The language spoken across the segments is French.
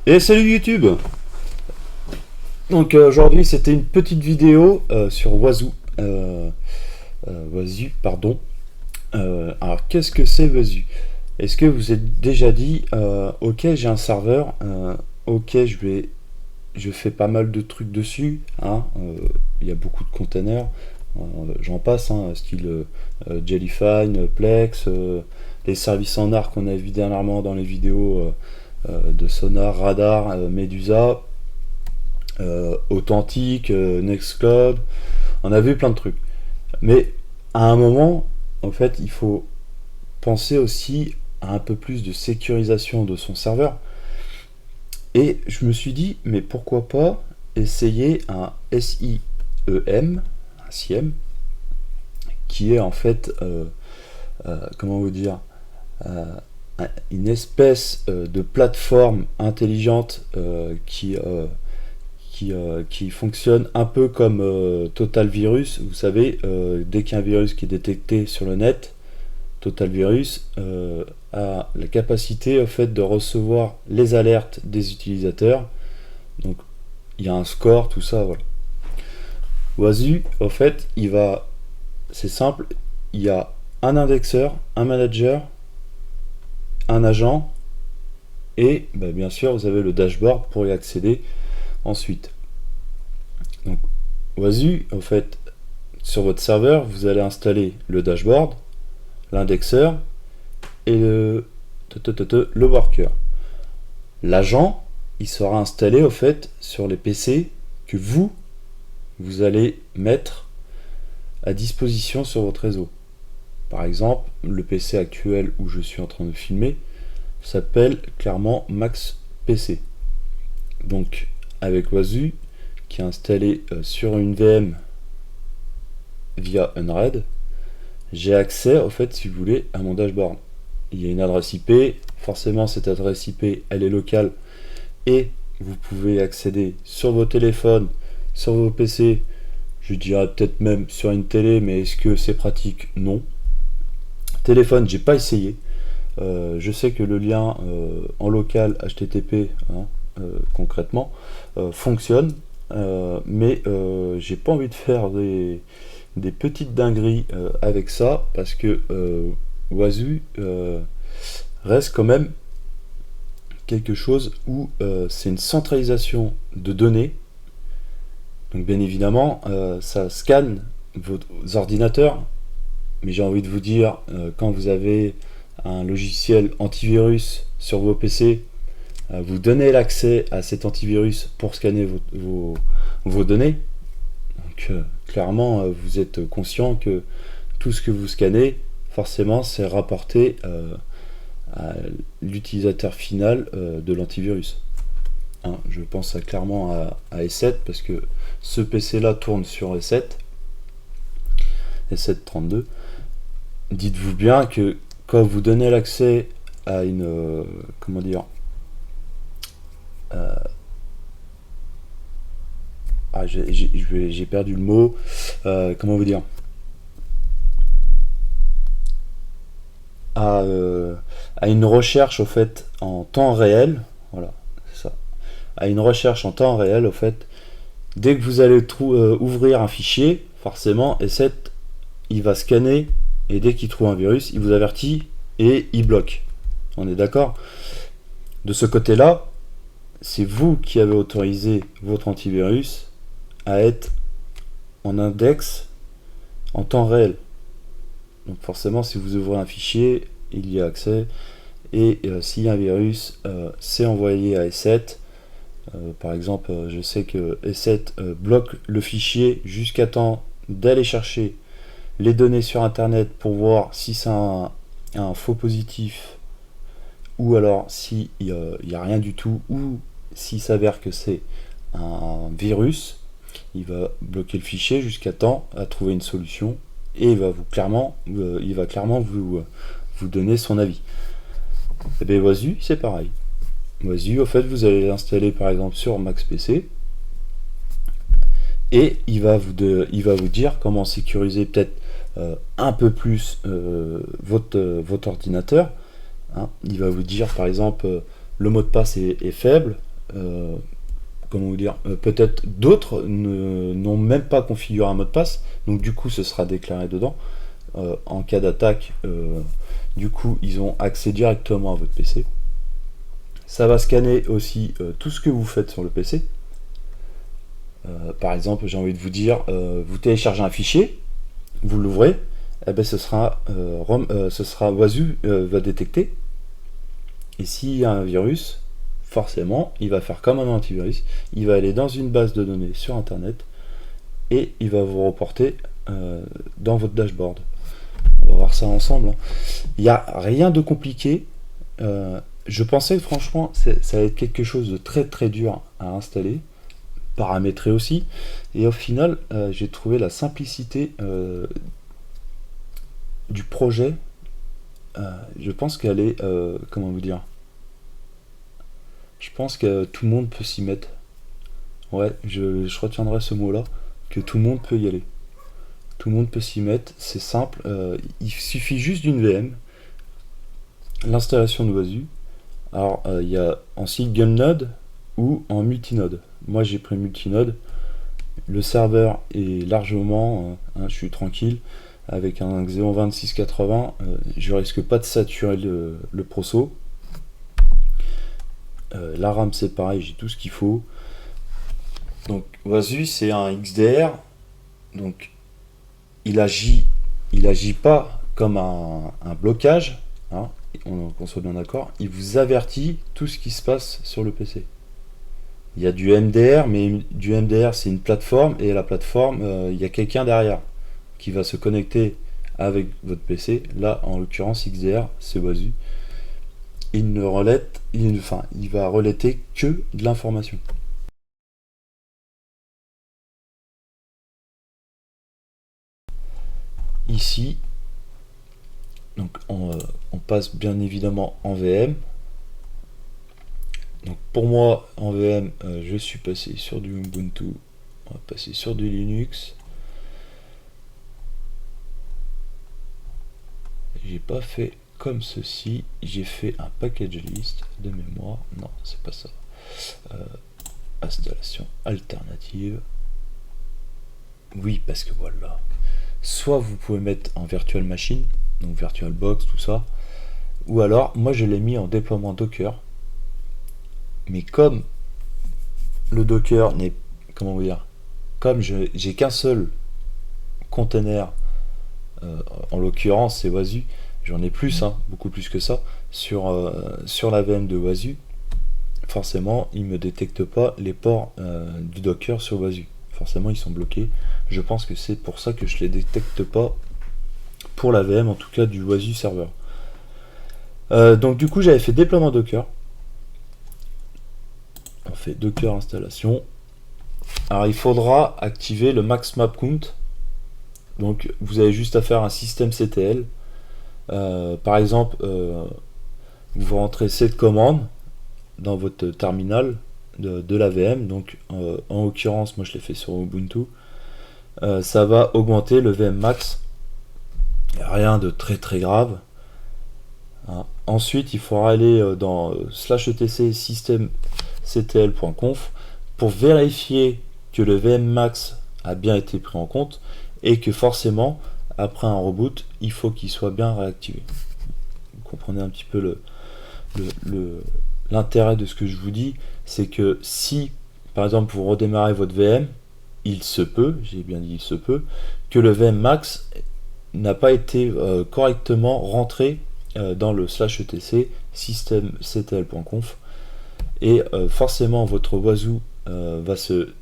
Et salut YouTube. Donc aujourd'hui c'était une petite vidéo sur Wazoo. Wazoo, pardon. Alors qu'est-ce que c'est Wazoo? Est-ce que vous êtes déjà dit ok j'ai un serveur, ok je fais pas mal de trucs dessus, hein, il y a beaucoup de containers, j'en passe, hein, style Jellyfine, Plex, les services en art qu'on a vu dernièrement dans les vidéos de Sonar, Radar, Medusa, Authentique, Nextcloud, on a vu plein de trucs. Mais à un moment, en fait, il faut penser aussi à un peu plus de sécurisation de son serveur. Et je me suis dit, mais pourquoi pas essayer un SIEM, un SIEM, qui est en fait, comment vous dire, euh, une espèce de plateforme intelligente qui fonctionne un peu comme Total Virus. Vous savez, dès qu'il y a un virus qui est détecté sur le net, Total Virus a la capacité au fait de recevoir les alertes des utilisateurs. Donc il y a un score, tout ça, voilà. Wazu, au fait, c'est simple, il y a un indexeur, un manager, un agent, et bah, bien sûr vous avez le dashboard pour y accéder ensuite. Donc Wazu, au fait, sur votre serveur, vous allez installer le dashboard, l'indexeur et le worker. L'agent, il sera installé au fait sur les PC que vous allez mettre à disposition sur votre réseau. Par exemple, le PC actuel où je suis en train de filmer s'appelle clairement Max PC. Donc avec Wazu, qui est installé sur une VM via Unread, j'ai accès au fait, si vous voulez, à mon dashboard. Il y a une adresse IP, forcément cette adresse IP elle est locale et vous pouvez accéder sur vos téléphones, sur vos PC, je dirais peut-être même sur une télé, mais est-ce que c'est pratique? Non. Téléphone, j'ai pas essayé. Je sais que le lien en local HTTP, hein, concrètement, fonctionne, mais j'ai pas envie de faire des petites dingueries avec ça parce que Wazoo reste quand même quelque chose où c'est une centralisation de données. Donc bien évidemment, ça scanne vos ordinateurs, mais j'ai envie de vous dire, quand vous avez un logiciel antivirus sur vos PC, vous donnez l'accès à cet antivirus pour scanner vos données. Donc clairement, vous êtes conscient que tout ce que vous scannez, forcément, c'est rapporté à l'utilisateur final de l'antivirus. Hein, je pense clairement à E7 parce que ce PC là tourne sur E7, E732. Dites-vous bien que quand vous donnez l'accès à une comment dire euh, j'ai perdu le mot, comment vous dire, à, euh, à une recherche au fait en temps réel, voilà, c'est ça, à une recherche en temps réel au fait, dès que vous allez ouvrir un fichier, forcément E7 il va scanner et dès qu'il trouve un virus, il vous avertit et il bloque. On est d'accord? De ce côté-là, c'est vous qui avez autorisé votre antivirus à être en index en temps réel. Donc forcément, si vous ouvrez un fichier, il y a accès. Et s'il y a un virus, c'est envoyé à E7. Par exemple, je sais que E7 bloque le fichier jusqu'à temps d'aller chercher les données sur Internet pour voir si c'est un faux positif ou alors s'il n'y a rien du tout ou s'il s'avère que c'est un virus. Il va bloquer le fichier jusqu'à temps à trouver une solution et il va clairement vous donner son avis. Et bien Wazu, c'est pareil. Wazu, au fait, vous allez l'installer par exemple sur Max PC et il va vous dire comment sécuriser peut-être un peu plus votre ordinateur. Hein. Il va vous dire par exemple le mot de passe est faible, comment vous dire, peut-être d'autres n'ont même pas configuré un mot de passe, donc du coup ce sera déclaré dedans. En cas d'attaque, du coup ils ont accès directement à votre PC. Ça va scanner aussi tout ce que vous faites sur le PC. Par exemple, j'ai envie de vous dire, vous téléchargez un fichier, vous l'ouvrez, eh ben, ce sera Wasu va détecter. Et s'il y a un virus, forcément, il va faire comme un antivirus, il va aller dans une base de données sur Internet et il va vous reporter dans votre dashboard. On va voir ça ensemble. Hein. Il n'y a rien de compliqué. Je pensais que franchement, ça va être quelque chose de très très dur à installer, paramétrer aussi. Et au final, j'ai trouvé la simplicité du projet. Je pense qu'elle est, comment vous dire, je pense que tout le monde peut s'y mettre. Ouais, je retiendrai ce mot-là, que tout le monde peut y aller. Tout le monde peut s'y mettre, c'est simple. Il suffit juste d'une VM, l'installation de Wasu. Alors, il y a en single node ou en multinode. Moi, j'ai pris multinode. Le serveur est largement, je suis tranquille. Avec un Xeon 2680, je risque pas de saturer le proso. La RAM c'est pareil, j'ai tout ce qu'il faut. Donc Wasu c'est un XDR, donc il agit pas comme un blocage, hein, qu'on soit bien d'accord. Il vous avertit tout ce qui se passe sur le PC. Il y a du MDR, mais du MDR c'est une plateforme et la plateforme il y a quelqu'un derrière qui va se connecter avec votre PC. Là en l'occurrence XDR c'est Wasu. Il va relater que de l'information. Ici, donc on passe bien évidemment en VM. Donc pour moi en VM, je suis passé sur du Ubuntu, on va passer sur du Linux. J'ai pas fait comme ceci, j'ai fait un package list de mémoire. Non, c'est pas ça. Installation alternative. Oui, parce que voilà. Soit vous pouvez mettre en virtual machine, donc VirtualBox, tout ça. Ou alors, moi je l'ai mis en déploiement Docker. Mais comme le Docker n'est, comment vous dire, comme j'ai qu'un seul container, en l'occurrence c'est Wasu, j'en ai plus, hein, beaucoup plus que ça, sur la VM de Wasu, forcément il me détecte pas les ports du Docker sur Wasu. Forcément ils sont bloqués. Je pense que c'est pour ça que je les détecte pas pour la VM, en tout cas du Wasu serveur. Donc du coup j'avais fait déploiement Docker. On fait Docker installation. Alors il faudra activer le max map count. Donc vous avez juste à faire un systemctl. Par exemple, vous rentrez cette commande dans votre terminal de la VM. Donc en l'occurrence, moi je l'ai fait sur Ubuntu. Ça va augmenter le VM max. Rien de très très grave. Hein. Ensuite, il faudra aller dans /etc systemctl.conf pour vérifier que le VM max a bien été pris en compte et que forcément, après un reboot, il faut qu'il soit bien réactivé. Vous comprenez un petit peu l'intérêt de ce que je vous dis, c'est que si, par exemple, vous redémarrez votre VM, il se peut, j'ai bien dit il se peut, que le VM max n'a pas été correctement rentré dans le /etc systemctl.conf et forcément votre Wasu va se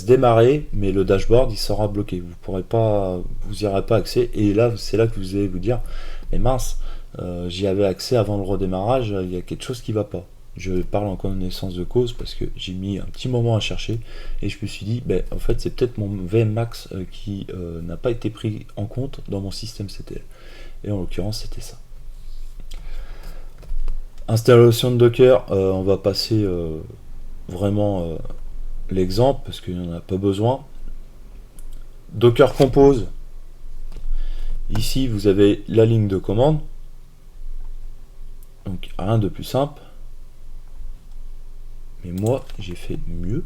démarrer, mais le dashboard il sera bloqué, vous n'y aurez pas accès, et là c'est là que vous allez vous dire mais mince, j'y avais accès avant le redémarrage, il y a quelque chose qui va pas. Je parle en connaissance de cause parce que j'ai mis un petit moment à chercher et je me suis dit en fait c'est peut-être mon VMmax qui n'a pas été pris en compte dans mon système CTL, et en l'occurrence c'était ça. Installation de Docker, on va passer vraiment l'exemple parce qu'il n'y en a pas besoin. Docker Compose, ici vous avez la ligne de commande, donc rien de plus simple. Mais moi, j'ai fait mieux.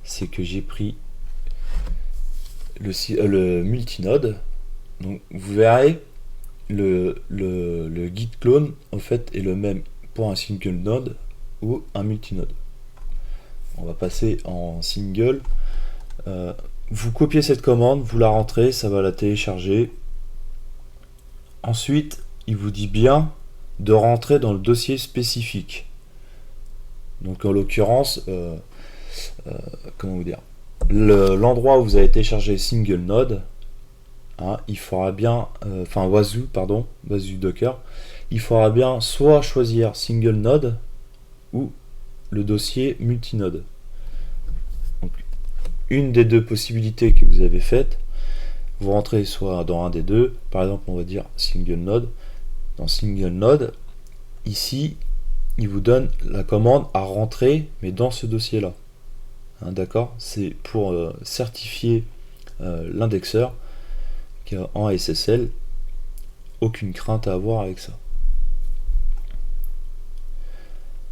C'est que j'ai pris le multinode. Donc vous verrez, le git clone en fait est le même pour un single node ou un multinode. On va passer en single. Vous copiez cette commande, vous la rentrez, ça va la télécharger. Ensuite, il vous dit bien de rentrer dans le dossier spécifique. Donc en l'occurrence, comment vous dire, l'endroit où vous avez téléchargé single node, hein, il faudra bien, enfin Wazuh Docker, il faudra bien soit choisir single node ou le dossier multinode. Donc, une des deux possibilités que vous avez faites, vous rentrez soit dans un des deux, par exemple on va dire single node. Dans single node, ici il vous donne la commande à rentrer, mais dans ce dossier là, hein, d'accord, c'est pour certifier l'indexeur en SSL. Aucune crainte à avoir avec ça.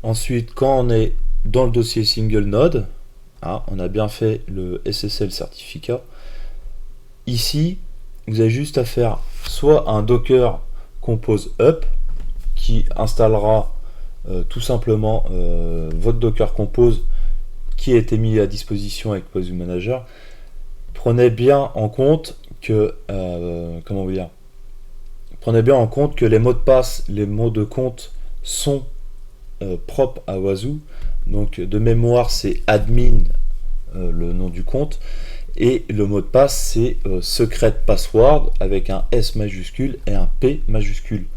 Ensuite, quand on est dans le dossier single node, hein, on a bien fait le SSL certificat. Ici, vous avez juste à faire soit un Docker Compose Up qui installera tout simplement votre Docker Compose qui a été mis à disposition avec Wazuh Manager. Prenez bien en compte que prenez bien en compte que les mots de passe, les mots de compte sont propres à Wazuh. Donc de mémoire, c'est admin, le nom du compte, et le mot de passe c'est secret password avec un S majuscule et un P majuscule.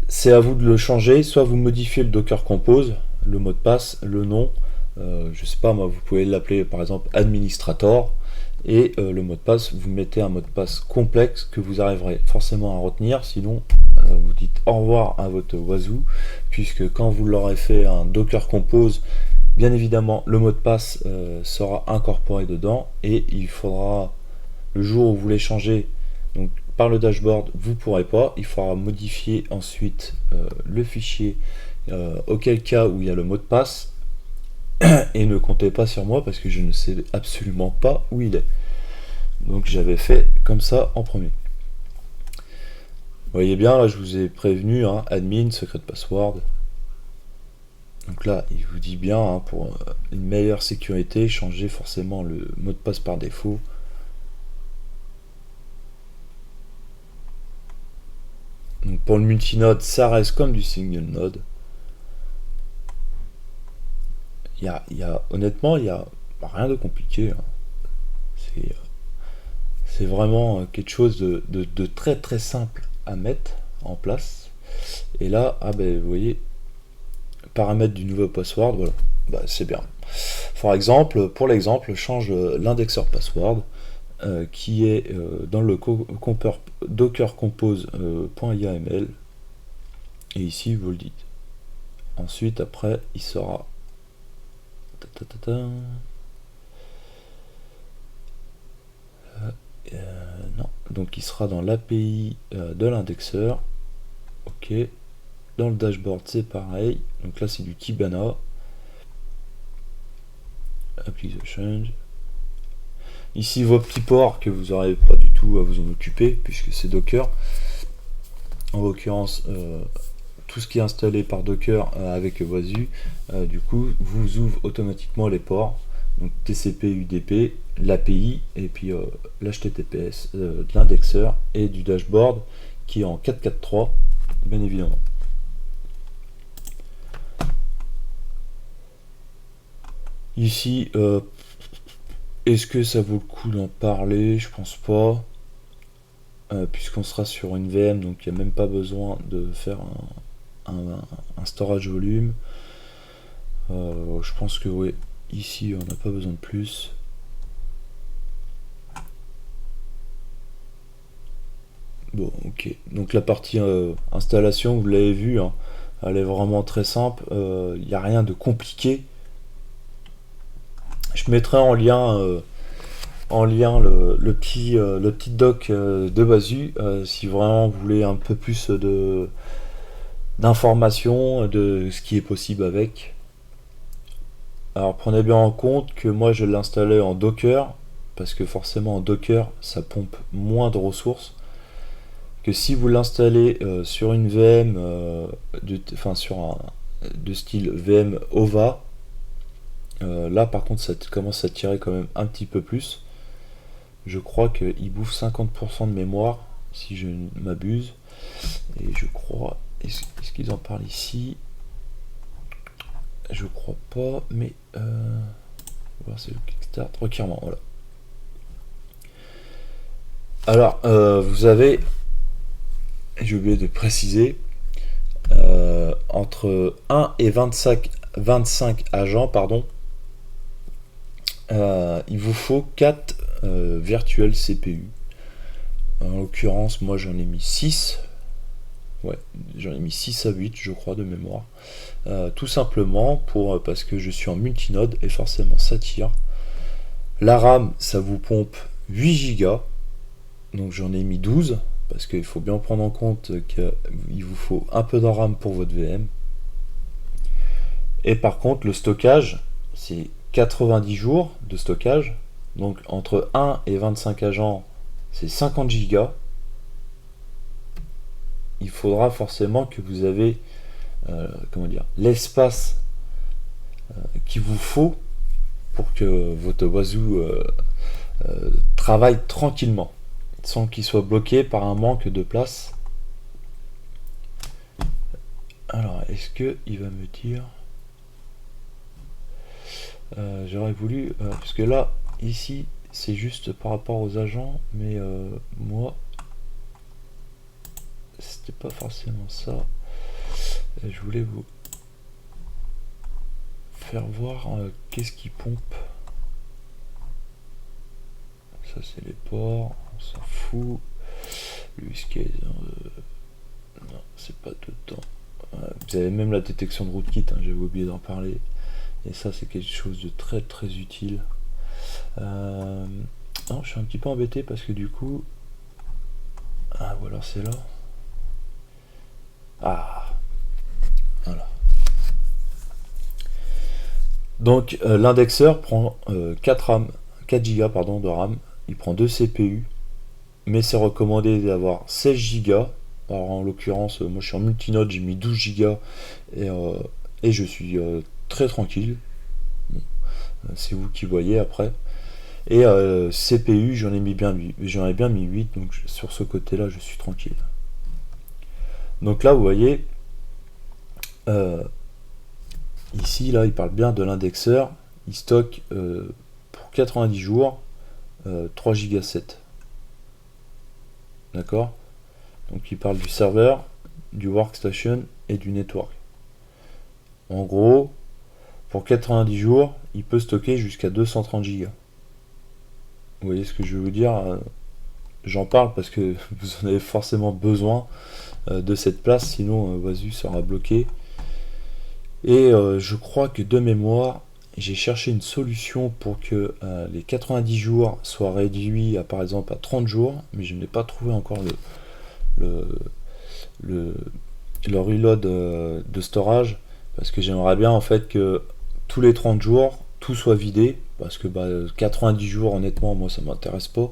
C'est à vous de le changer, soit vous modifiez le Docker Compose, le mot de passe, le nom, je sais pas moi, vous pouvez l'appeler par exemple administrator, et le mot de passe, vous mettez un mot de passe complexe que vous arriverez forcément à retenir, sinon vous dites au revoir à votre Wazuh, puisque quand vous l'aurez fait un Docker Compose, bien évidemment le mot de passe sera incorporé dedans, et il faudra, le jour où vous voulez changer, donc par le dashboard, vous pourrez pas, il faudra modifier ensuite le fichier auquel cas où il y a le mot de passe, et ne comptez pas sur moi parce que je ne sais absolument pas où il est. Donc j'avais fait comme ça en premier. Vous voyez bien, là je vous ai prévenu, hein, admin, secret password. Donc là, il vous dit bien, hein, pour une meilleure sécurité, changez forcément le mot de passe par défaut. Donc pour le multinode, ça reste comme du single node. Honnêtement, il n'y a rien de compliqué, hein. C'est vraiment quelque chose de très très simple à mettre en place. Et là, vous voyez, paramètres du nouveau password, voilà, c'est bien. Par exemple, pour l'exemple, change l'indexeur password qui est dans le docker compose.yaml, et ici vous le dites. Ensuite, après, il sera non, donc il sera dans l'API de l'indexeur. Ok. Dans le dashboard, c'est pareil. Donc là, c'est du Kibana. Applique the change. Ici, vos petits ports que vous n'aurez pas du tout à vous en occuper puisque c'est Docker. En l'occurrence, tout ce qui est installé par Docker avec Wazuh, du coup, vous ouvre automatiquement les ports. Donc TCP, UDP, l'API et puis l'HTTPS de l'indexeur et du dashboard qui est en 4.4.3, bien évidemment. Ici, est-ce que ça vaut le coup d'en parler? Je pense pas, puisqu'on sera sur une VM, donc il n'y a même pas besoin de faire un storage volume. Je pense que oui, ici on n'a pas besoin de plus. Bon, ok. Donc la partie installation, vous l'avez vu, hein, elle est vraiment très simple. Il n'y a rien de compliqué. Je mettrai en lien le petit doc de Wazuh si vraiment vous voulez un peu plus d'informations de ce qui est possible avec. Alors prenez bien en compte que moi je l'ai installé en Docker, parce que forcément en Docker ça pompe moins de ressources que si vous l'installez sur une VM, enfin sur un de style VM OVA. Là par contre ça commence à tirer quand même un petit peu plus. Je crois qu'il bouffe 50% de mémoire, si je ne m'abuse. Et je crois... Est-ce qu'ils en parlent ici? Je crois pas, mais... Voilà, c'est le Kickstart. Requirement, voilà. Alors, vous avez... J'ai oublié de préciser. Entre 1 et 25 agents, pardon. Il vous faut 4 virtuels CPU. En l'occurrence, moi j'en ai mis 6. Ouais, j'en ai mis 6 à 8, je crois, de mémoire. Tout simplement parce que je suis en multinode et forcément ça tire. La RAM, ça vous pompe 8 Go. Donc j'en ai mis 12. Parce qu'il faut bien prendre en compte qu'il vous faut un peu de RAM pour votre VM. Et par contre, le stockage, c'est 90 jours de stockage. Donc entre 1 et 25 agents, c'est 50 Go. Il faudra forcément que vous avez comment dire, l'espace qu'il vous faut pour que votre Wazoo travaille tranquillement, sans qu'il soit bloqué par un manque de place. Alors, est-ce que il va me dire... j'aurais voulu... parce que là, ici, c'est juste par rapport aux agents, mais moi, c'était pas forcément ça. Je voulais vous faire voir qu'est-ce qui pompe. Ça, c'est les ports, on s'en fout. L'use case, non, c'est pas dedans. Vous avez même la détection de rootkit, hein, j'avais oublié d'en parler. Et ça, c'est quelque chose de très très utile. Non, je suis un petit peu embêté parce que du coup... Ah, ou alors c'est là. Ah, voilà. Donc l'indexeur prend 4 RAM, 4 Go pardon, de RAM. Il prend 2 CPU. Mais c'est recommandé d'avoir 16 Go. Alors en l'occurrence, moi je suis en multinode, j'ai mis 12 Go et je suis très tranquille. Bon, c'est vous qui voyez après. Et CPU, j'en ai bien mis 8, donc sur ce côté-là, je suis tranquille. Donc là, vous voyez, ici, là, il parle bien de l'indexeur. Il stocke pour 90 jours 3 Go 7. D'accord? Donc il parle du serveur, du workstation et du network. En gros, pour 90 jours, il peut stocker jusqu'à 230 Go. Vous voyez ce que je veux vous dire? J'en parle parce que vous en avez forcément besoin de cette place, sinon Wazoo sera bloqué. Et je crois que de mémoire, j'ai cherché une solution pour que les 90 jours soient réduits à par exemple à 30 jours, mais je n'ai pas trouvé encore le reload de storage, parce que j'aimerais bien en fait que tous les 30 jours tout soit vidé, parce que 90 jours honnêtement moi ça m'intéresse pas.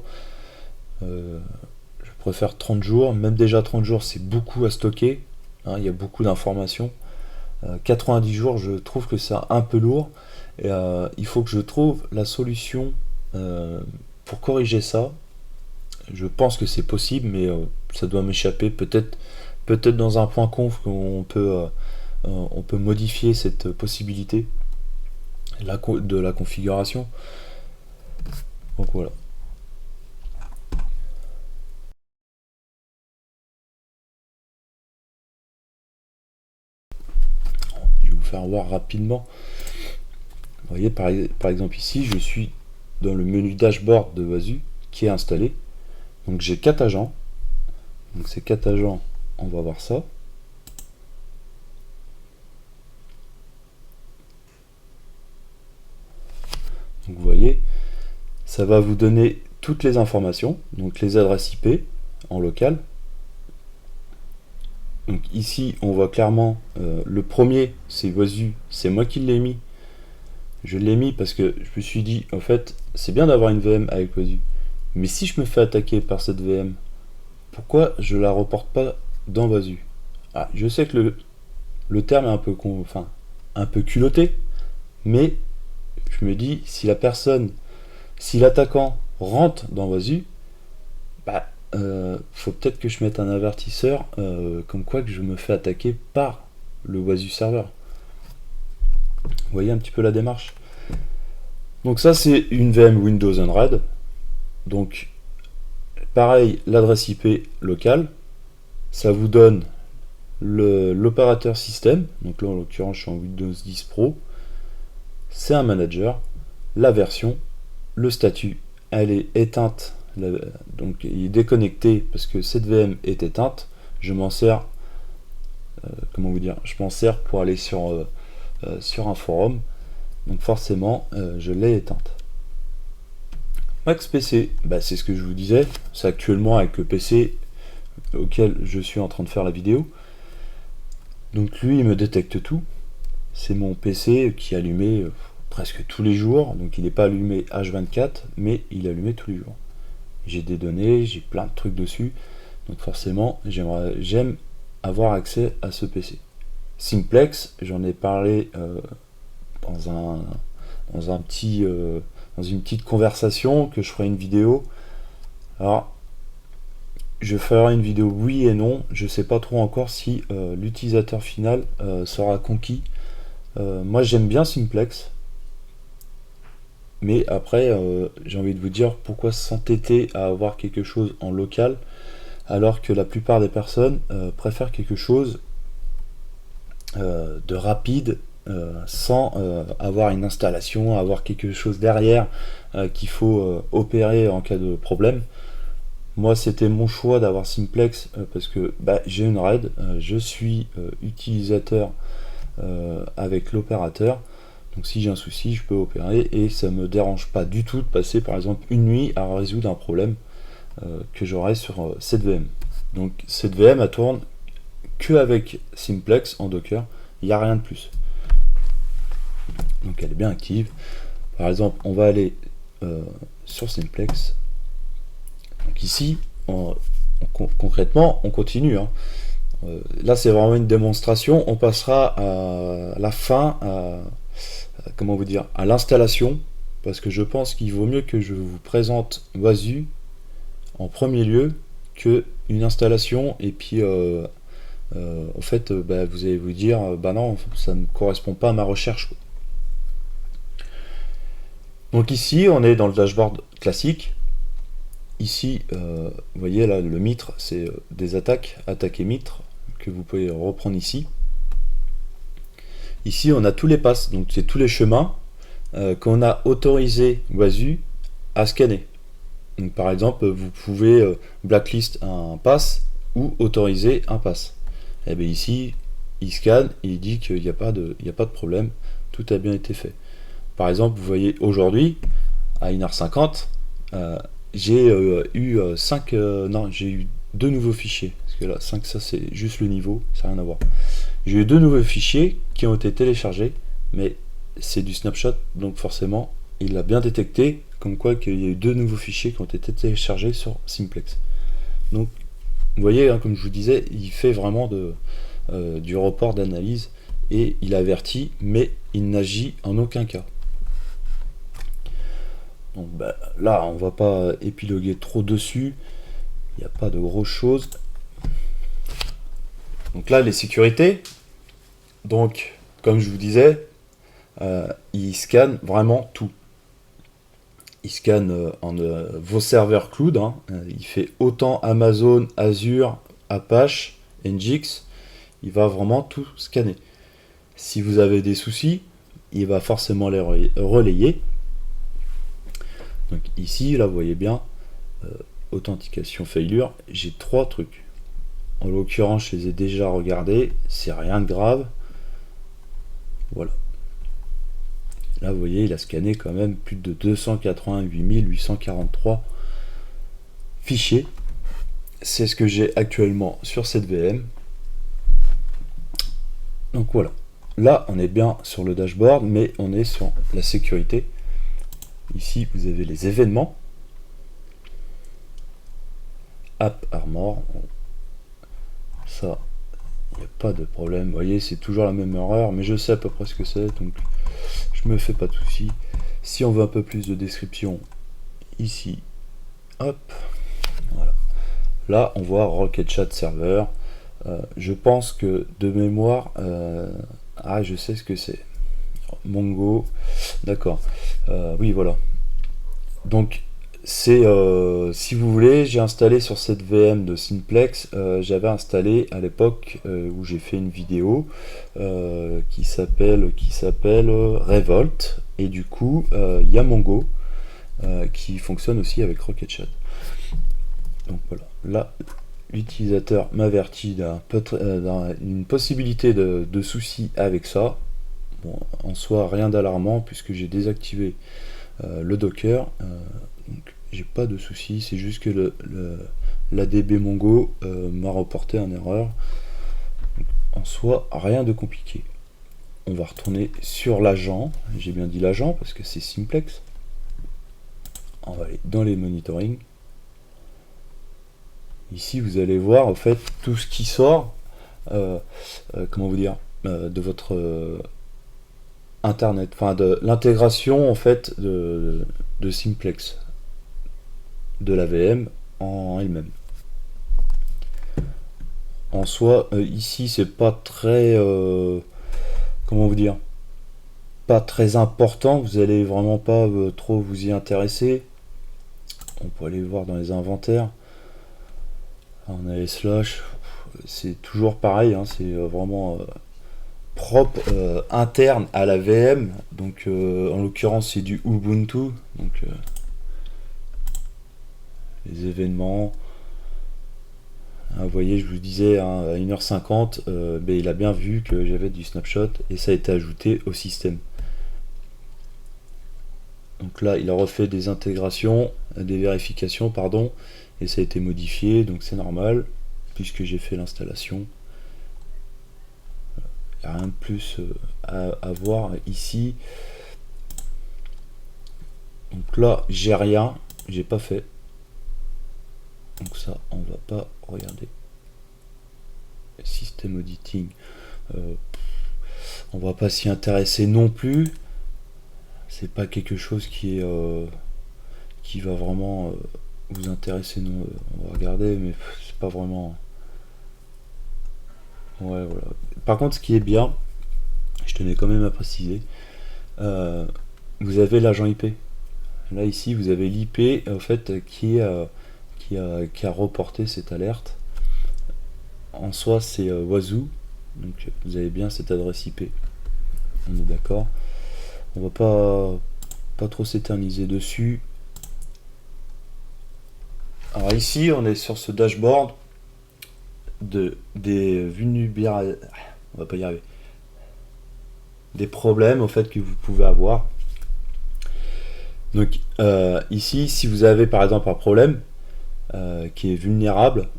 Je préfère 30 jours, même déjà 30 jours c'est beaucoup à stocker, hein, il y a beaucoup d'informations. 90 jours je trouve que c'est un peu lourd, et il faut que je trouve la solution pour corriger ça. Je pense que c'est possible, mais ça doit m'échapper. Peut-être dans un point conf on peut modifier cette possibilité de la configuration. Donc voilà. Je vais vous faire voir rapidement. Vous voyez par exemple ici, je suis dans le menu dashboard de Wazoo qui est installé. Donc j'ai 4 agents. Donc ces 4 agents, on va voir ça. Donc vous voyez, ça va vous donner toutes les informations, donc les adresses IP en local. Donc ici, on voit clairement le premier, c'est Wazoo, c'est moi qui l'ai mis. Je l'ai mis parce que je me suis dit, en fait, c'est bien d'avoir une VM avec Wasu. Mais si je me fais attaquer par cette VM, pourquoi je la reporte pas dans Wasu? Ah, je sais que le terme est un peu culotté, mais je me dis, si l'attaquant rentre dans Wasu, bah, faut peut-être que je mette un avertisseur comme quoi que je me fais attaquer par le Wasu serveur. Vous voyez un petit peu la démarche. Donc ça c'est une VM Windows on Red. Donc pareil, l'adresse IP locale, ça vous donne l'opérateur système, donc là en l'occurrence je suis en Windows 10 Pro, c'est un manager, la version, le statut, elle est éteinte, donc il est déconnecté parce que cette VM est éteinte, je m'en sers, comment vous dire, je m'en sers pour aller sur un forum, donc forcément je l'ai éteinte. Max PC, bah, c'est ce que je vous disais, c'est actuellement avec le PC auquel je suis en train de faire la vidéo. Donc lui il me détecte tout, c'est mon PC qui est allumé presque tous les jours, donc il n'est pas allumé H24 mais il est allumé tous les jours. J'ai des données, j'ai plein de trucs dessus, donc forcément j'aime avoir accès à ce PC. Simplex, j'en ai parlé dans une petite conversation que je ferai une vidéo. Alors je ferai une vidéo oui et non, je sais pas trop encore si l'utilisateur final sera conquis. Moi j'aime bien Simplex, mais après j'ai envie de vous dire pourquoi s'entêter à avoir quelque chose en local alors que la plupart des personnes préfèrent quelque chose de rapide sans avoir une installation, avoir quelque chose derrière qu'il faut opérer en cas de problème. Moi c'était mon choix d'avoir Simplex parce que j'ai une RAID, je suis utilisateur avec l'opérateur, donc si j'ai un souci je peux opérer et ça me dérange pas du tout de passer par exemple une nuit à résoudre un problème que j'aurai sur cette VM. Donc cette VM elle tourne que avec Simplex en Docker, il n'y a rien de plus. Donc elle est bien active. Par exemple on va aller sur Simplex. Donc ici concrètement on continue hein. Là c'est vraiment une démonstration, on passera à la fin comment vous dire, à l'installation, parce que je pense qu'il vaut mieux que je vous présente Wasu en premier lieu que une installation et puis en fait vous allez vous dire non ça ne correspond pas à ma recherche. Donc ici on est dans le dashboard classique. Ici vous voyez là le mitre c'est des attaques et mitre que vous pouvez reprendre ici. Ici on a tous les passes, donc c'est tous les chemins qu'on a autorisé Wasu à scanner. Donc par exemple vous pouvez blacklist un pass ou autoriser un pass. Et bien ici il scanne et il dit qu'il n'y a pas de problème, tout a bien été fait. Par exemple vous voyez aujourd'hui à 1h50 j'ai eu 5 non j'ai eu 2 nouveaux fichiers, parce que là 5 ça c'est juste le niveau, ça n'a rien à voir. J'ai eu 2 nouveaux fichiers qui ont été téléchargés, mais c'est du snapshot, donc forcément il l'a bien détecté, comme quoi qu'il y a eu 2 nouveaux fichiers qui ont été téléchargés sur Simplex. Donc vous voyez, hein, comme je vous disais, il fait vraiment du report d'analyse, et il avertit, mais il n'agit en aucun cas. Donc là on va pas épiloguer trop dessus, il n'y a pas de grosses choses. Donc là les sécurités, donc comme je vous disais, il scanne vraiment tout. Il scanne vos serveurs cloud, hein. Il fait autant Amazon, Azure, Apache, Nginx, il va vraiment tout scanner. Si vous avez des soucis, il va forcément les relayer. Donc ici, là vous voyez bien, authentication failure, j'ai 3 trucs. En l'occurrence, je les ai déjà regardés, c'est rien de grave. Voilà. Là, vous voyez, il a scanné quand même plus de 288 843 fichiers. C'est ce que j'ai actuellement sur cette VM. Donc voilà. là, on est bien sur le dashboard, mais on est sur la sécurité. Ici, vous avez les événements. App Armor. Ça, il n'y a pas de problème. Vous voyez, c'est toujours la même erreur, mais je sais à peu près ce que c'est, donc je me fais pas de soucis. Si on veut un peu plus de description, ici, hop, voilà. Là, on voit Rocket Chat Server. Je pense que de mémoire, je sais ce que c'est. Mongo, d'accord. Oui, voilà. Donc, c'est, si vous voulez, j'ai installé sur cette VM de Simplex, j'avais installé à l'époque où j'ai fait une vidéo qui s'appelle Revolt, et du coup, il y a Mongo qui fonctionne aussi avec Rocket Chat. Donc voilà, là, l'utilisateur m'avertit d'une possibilité de souci avec ça. Bon, en soi, rien d'alarmant puisque j'ai désactivé le Docker. Donc j'ai pas de souci, c'est juste que l'ADB Mongo m'a reporté une erreur. Donc, en soi, rien de compliqué. On va retourner sur l'agent. J'ai bien dit l'agent parce que c'est Simplex. On va aller dans les monitoring. Ici, vous allez voir en fait tout ce qui sort, comment vous dire, de votre internet, enfin de l'intégration en fait de Simplex, de la VM en elle-même. En soi, ici, c'est pas très, comment vous dire, pas très important. Vous allez vraiment pas trop vous y intéresser. On peut aller voir dans les inventaires. On a les slash, c'est toujours pareil, hein, c'est vraiment propre, interne à la VM. Donc en l'occurrence c'est du Ubuntu. Donc les événements. Vous voyez, je vous disais hein, à 1h50, il a bien vu que j'avais du snapshot et ça a été ajouté au système. Donc là, il a refait des intégrations, des vérifications, pardon, et ça a été modifié, donc c'est normal, puisque j'ai fait l'installation. Il n'y a rien de plus à voir ici. Donc là, j'ai rien, j'ai pas fait. Donc ça, on va pas regarder. Système auditing. On va pas s'y intéresser non plus. C'est pas quelque chose qui est qui va vraiment vous intéresser. Non, on va regarder, mais c'est pas vraiment. Ouais, voilà. Par contre, ce qui est bien, je tenais quand même à préciser, vous avez l'agent IP. Là ici, vous avez l'IP en fait qui a reporté cette alerte. En soi, c'est Wazoo. Donc vous avez bien cette adresse IP. On est d'accord. On va pas trop s'éterniser dessus. Alors ici, on est sur ce dashboard des vulnérabilités. On va pas y arriver. Des problèmes au fait que vous pouvez avoir. Donc ici, si vous avez par exemple un problème qui est vulnérable,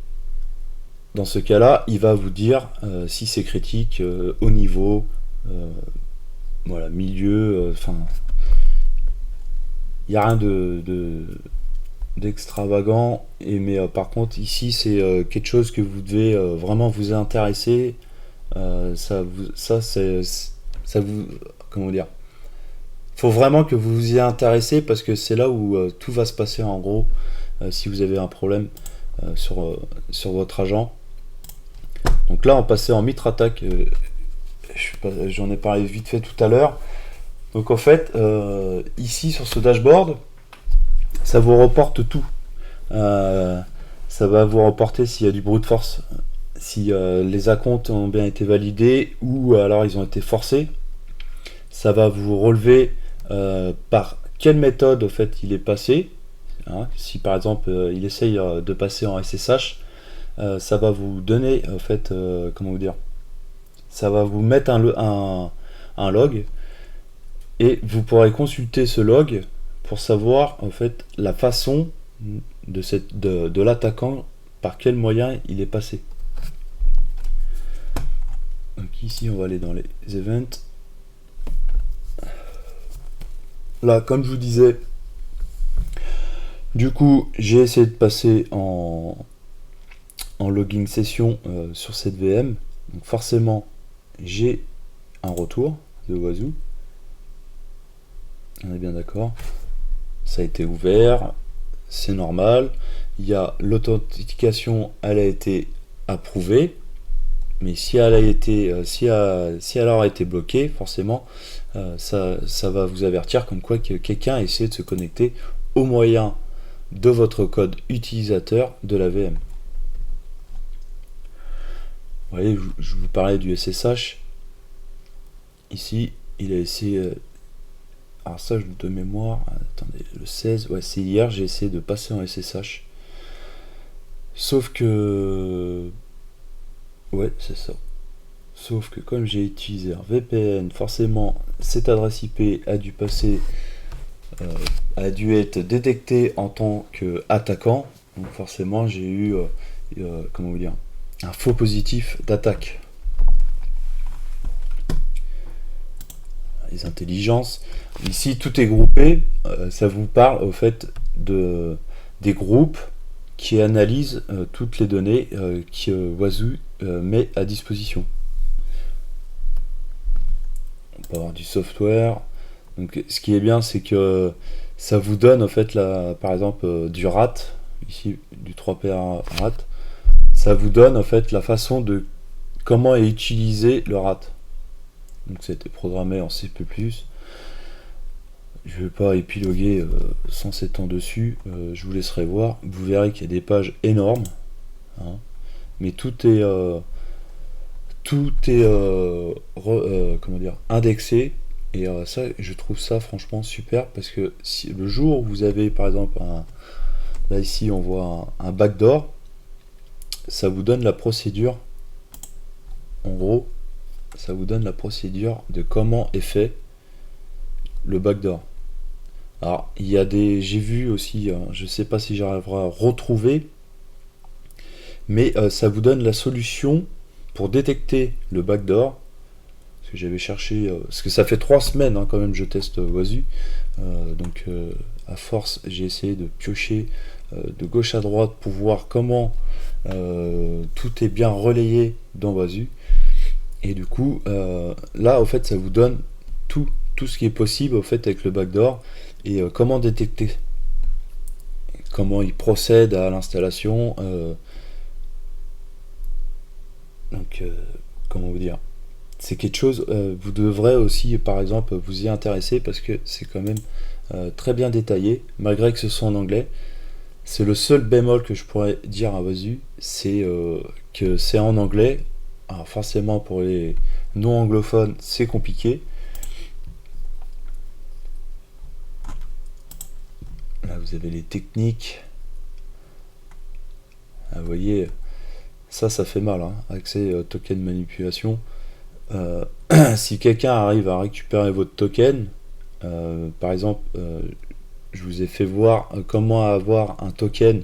dans ce cas-là, il va vous dire si c'est critique, haut niveau, voilà, milieu, enfin, il n'y a rien d'extravagant, mais par contre ici c'est quelque chose que vous devez vraiment vous intéresser. Ça vous, comment dire, faut vraiment que vous vous y intéressez parce que c'est là où tout va se passer en gros si vous avez un problème sur votre agent. Donc là on passait en mitre attaque, j'en ai parlé vite fait tout à l'heure. Donc en fait ici sur ce dashboard ça vous reporte tout. Ça va vous reporter s'il y a du brute force, si les acomptes ont bien été validés ou alors ils ont été forcés. Ça va vous relever par quelle méthode au fait il est passé. Hein, si par exemple il essaye de passer en SSH, ça va vous donner en fait, comment vous dire, ça va vous mettre un log et vous pourrez consulter ce log pour savoir en fait la façon de l'attaquant, par quel moyen il est passé. Donc ici on va aller dans les events. Là, comme je vous disais, du coup j'ai essayé de passer en logging session sur cette VM. Donc forcément j'ai un retour de Wazoo. On est bien d'accord. Ça a été ouvert, c'est normal. Il y a l'authentification, elle a été approuvée. Mais si elle a été, si elle aura été bloquée, forcément, ça va vous avertir comme quoi que quelqu'un a essayé de se connecter au moyen de votre code utilisateur de la VM. Vous voyez, je vous parlais du SSH. Ici, il a essayé. Alors ça, je de mémoire. Attendez, le 16. Ouais, c'est hier, j'ai essayé de passer en SSH. Sauf que. Ouais, c'est ça. Sauf que comme j'ai utilisé un VPN, forcément, cette adresse IP a dû passer. A dû être détectée en tant qu'attaquant. Donc forcément, j'ai eu. Comment vous dire, un faux positif d'attaque. Les intelligences. Ici, tout est groupé. Ça vous parle au fait des groupes qui analysent toutes les données que Wazoo met à disposition. On peut avoir du software. Donc, ce qui est bien, c'est que ça vous donne en fait, par exemple, du RAT, ici du 3PA RAT. Ça vous donne en fait la façon de comment est utilisé le RAT. Donc ça a été programmé en C++. Je ne vais pas épiloguer sans s'étendre dessus. Je vous laisserai voir. Vous verrez qu'il y a des pages énormes. Hein, mais tout est comment dire, indexé. Et ça, je trouve ça franchement super parce que si le jour où vous avez par exemple là ici on voit un backdoor, ça vous donne la procédure. En gros, ça vous donne la procédure de comment est fait le backdoor. Alors, il y a j'ai vu aussi, je ne sais pas si j'arriverai à retrouver, mais ça vous donne la solution pour détecter le backdoor. Parce que j'avais cherché, parce que ça fait 3 semaines quand même je teste Wazoo. Donc, à force, j'ai essayé de piocher de gauche à droite pour voir comment tout est bien relayé dans Wazoo. Et du coup, là, au fait, ça vous donne tout ce qui est possible au fait avec le backdoor et comment détecter, comment il procède à l'installation. Donc, comment vous dire, c'est quelque chose, vous devrez aussi, par exemple, vous y intéresser parce que c'est quand même très bien détaillé, malgré que ce soit en anglais. C'est le seul bémol que je pourrais dire à Wazoo, c'est que c'est en anglais. Alors forcément pour les non anglophones c'est compliqué. Là vous avez les techniques. Ah, vous voyez, ça fait mal, hein. Accès token manipulation. Si quelqu'un arrive à récupérer votre token, par exemple, je vous ai fait voir comment avoir un token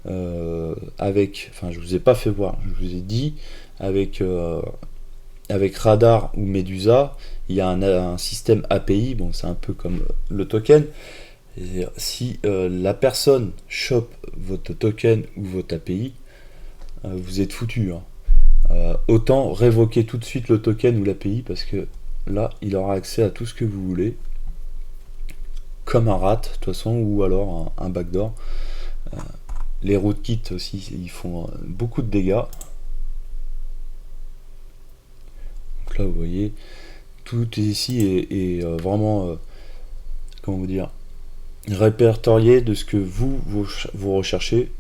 enfin je vous ai pas fait voir, je vous ai dit avec Radar ou Medusa, il y a un système API, bon c'est un peu comme le token. Si la personne chope votre token ou votre API, vous êtes foutu. Hein. Autant révoquer tout de suite le token ou l'API parce que là il aura accès à tout ce que vous voulez, comme un rat de toute façon, ou alors un backdoor. Les rootkits aussi, ils font beaucoup de dégâts. Donc là vous voyez, tout ici est vraiment, comment vous dire, répertorié de ce que vous recherchez.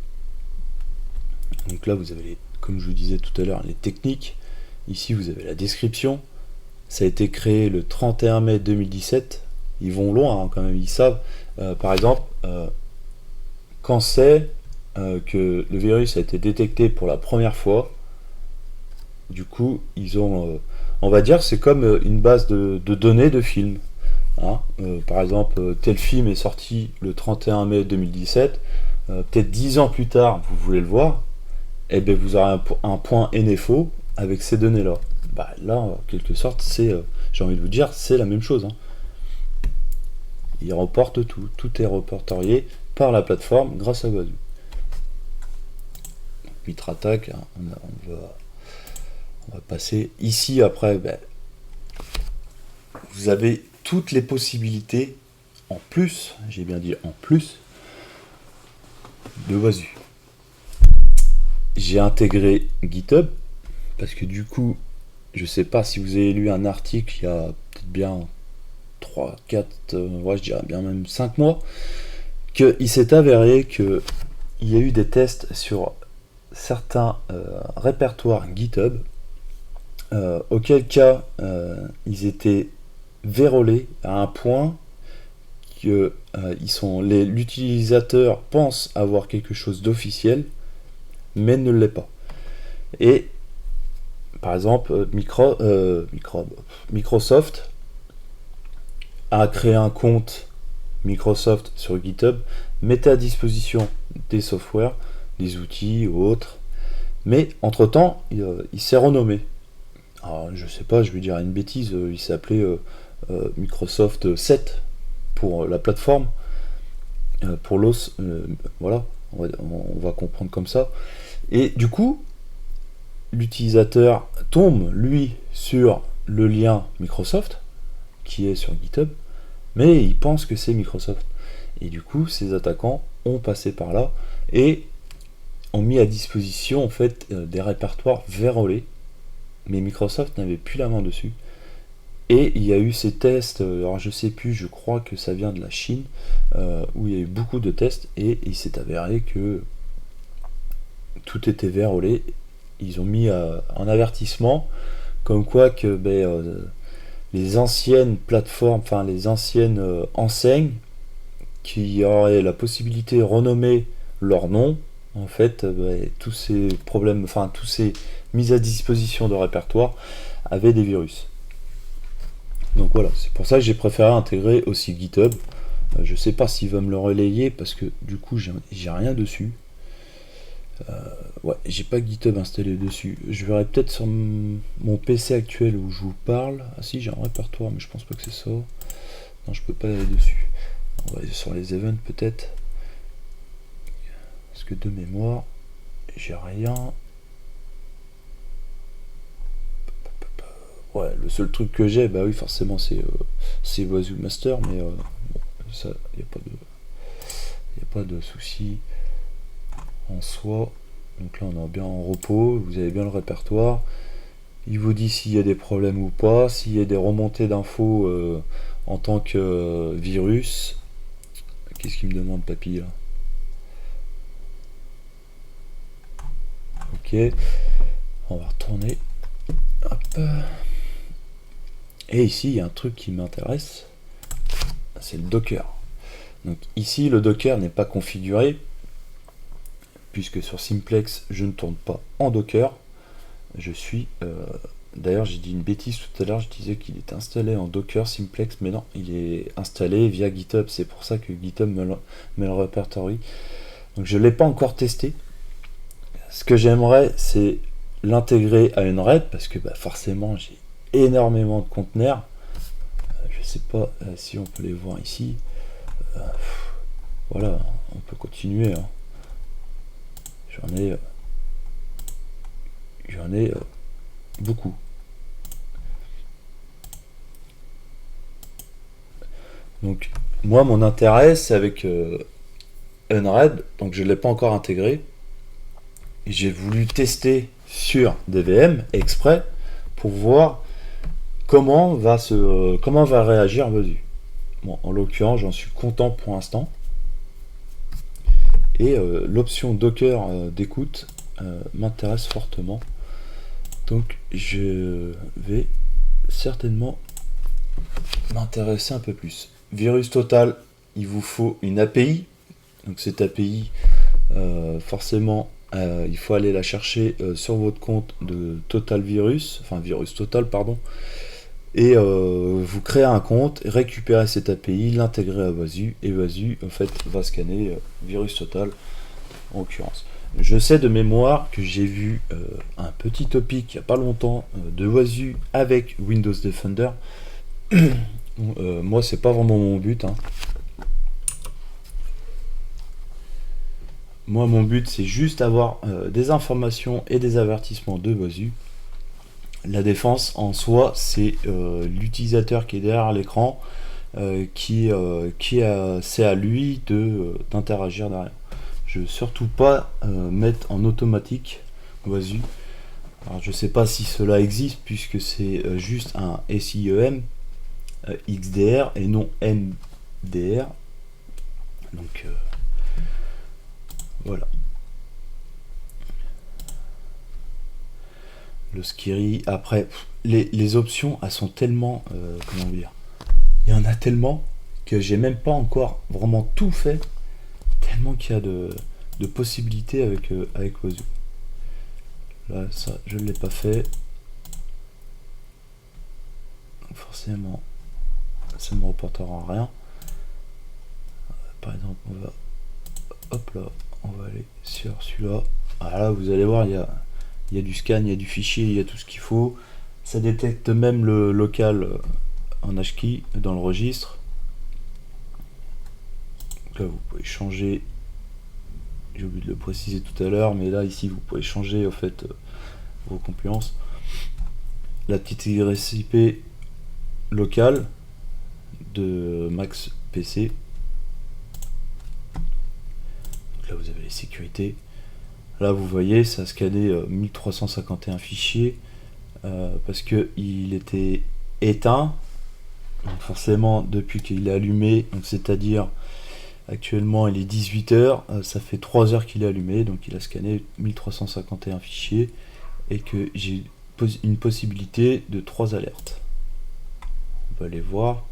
Donc là vous avez, comme je vous disais tout à l'heure, les techniques. Ici vous avez la description. Ça a été créé le 31 mai 2017. Ils vont loin quand même, ils savent. Par exemple, quand c'est que le virus a été détecté pour la première fois, du coup ils ont, on va dire, c'est comme une base de données de films. Hein. Par exemple, tel film est sorti le 31 mai 2017, peut-être 10 ans plus tard, vous voulez le voir, et bien vous aurez un point NFO avec ces données-là. bah là, en quelque sorte, c'est, j'ai envie de vous dire, c'est la même chose, hein. Il reporte tout. Tout est reportorié par la plateforme grâce à Wazoo. Mitre-attaque, hein, on va passer ici après. Ben, vous avez toutes les possibilités en plus, j'ai bien dit en plus, de Wazoo. J'ai intégré GitHub parce que du coup, je sais pas si vous avez lu un article il y a peut-être bien 3, 4, ouais, je dirais bien même 5 mois, qu'il s'est avéré qu'il y a eu des tests sur certains répertoires GitHub, auquel cas ils étaient vérolés à un point que l'utilisateur pense avoir quelque chose d'officiel, mais ne l'est pas. Et par exemple, Microsoft a créé un compte Microsoft sur GitHub, mettait à disposition des softwares, des outils ou autres, mais entre-temps, il s'est renommé. Alors, je sais pas, je vais dire une bêtise, il s'est appelé Microsoft 7 pour la plateforme, pour l'os, voilà, on va comprendre comme ça. Et du coup, l'utilisateur tombe, lui, sur le lien Microsoft, qui est sur GitHub, mais il pense que c'est Microsoft. Et du coup, ces attaquants ont passé par là et ont mis à disposition en fait des répertoires vérolés, mais Microsoft n'avait plus la main dessus. Et il y a eu ces tests, alors je sais plus, je crois que ça vient de la Chine, où il y a eu beaucoup de tests et il s'est avéré que tout était vérolé. Ils ont mis un avertissement comme quoi que les anciennes plateformes, enfin les anciennes enseignes qui auraient la possibilité de renommer leur nom, en fait, tous ces problèmes, enfin tous ces mises à disposition de répertoire avaient des virus. Donc voilà, c'est pour ça que j'ai préféré intégrer aussi GitHub. Je sais pas s'il va me le relayer parce que du coup j'ai rien dessus. Ouais, j'ai pas GitHub installé dessus. Je verrai peut-être sur mon PC actuel où je vous parle. Ah si, j'ai un répertoire, mais je pense pas que c'est ça. Non, je peux pas aller dessus. On va aller sur les events peut-être. Parce que de mémoire, j'ai rien. Ouais, le seul truc que j'ai, bah oui, forcément, c'est Wazoo Master, mais bon, ça, il n'y a pas de souci en soi. Donc là, on est bien en repos, vous avez bien le répertoire. Il vous dit s'il y a des problèmes ou pas, s'il y a des remontées d'infos en tant que virus. Qu'est-ce qu'il me demande, papy, là? Ok, on va retourner. Hop. Et ici, il y a un truc qui m'intéresse, c'est le Docker. Donc ici, le Docker n'est pas configuré, puisque sur Simplex, je ne tourne pas en Docker. Je suis... D'ailleurs, j'ai dit une bêtise tout à l'heure, je disais qu'il est installé en Docker Simplex, mais non, il est installé via GitHub. C'est pour ça que GitHub me le répertorie. Donc je ne l'ai pas encore testé. Ce que j'aimerais, c'est l'intégrer à une RAID, parce que forcément, j'ai énormément de conteneurs. Je sais pas si on peut les voir ici. Voilà, on peut continuer, hein. J'en ai beaucoup. Donc moi, mon intérêt, c'est avec Unraid, donc je ne l'ai pas encore intégré. J'ai voulu tester sur des VM exprès pour voir comment va réagir Wazoo. Bon, en l'occurrence, j'en suis content pour l'instant. Et l'option Docker d'écoute m'intéresse fortement. Donc je vais certainement m'intéresser un peu plus. VirusTotal, il vous faut une API. Donc cette API, forcément, il faut aller la chercher sur votre compte de Total Virus, enfin VirusTotal, pardon. Et vous créez un compte, récupérez cette API, l'intégrer à Wazoo, et Wazoo en fait va scanner VirusTotal en l'occurrence. Je sais de mémoire que j'ai vu un petit topic il n'y a pas longtemps de Wasu avec Windows Defender. Moi, c'est pas vraiment mon but, hein. Moi, mon but, c'est juste avoir des informations et des avertissements de Wasu. La défense en soi, c'est l'utilisateur qui est derrière l'écran, c'est à lui d'interagir derrière. Je veux surtout pas mettre en automatique Wasu. Alors, je sais pas si cela existe puisque c'est juste un SIEM XDR et non MDR. Donc voilà. Le Skiri, après, les options, elles sont tellement, comment dire, il y en a tellement que j'ai même pas encore vraiment tout fait, tellement qu'il y a de possibilités avec Wasu. Là, ça, je ne l'ai pas fait. Donc forcément, ça me reportera rien. Par exemple, on va, hop là, on va aller sur celui-là. Ah là, vous allez voir, il y a du scan, il y a du fichier, il y a tout ce qu'il faut. Ça détecte même le local en HKey dans le registre. Donc là, vous pouvez changer. J'ai oublié de le préciser tout à l'heure, mais là, ici, vous pouvez changer en fait vos compétences. La petite adresse IP locale de Max PC. Donc là, vous avez les sécurités. Là, vous voyez, ça a scanné 1351 fichiers parce que il était éteint. Donc forcément, depuis qu'il est allumé, c'est-à-dire actuellement il est 18h, ça fait 3 heures qu'il est allumé, donc il a scanné 1351 fichiers et que j'ai une possibilité de 3 alertes. On va aller voir.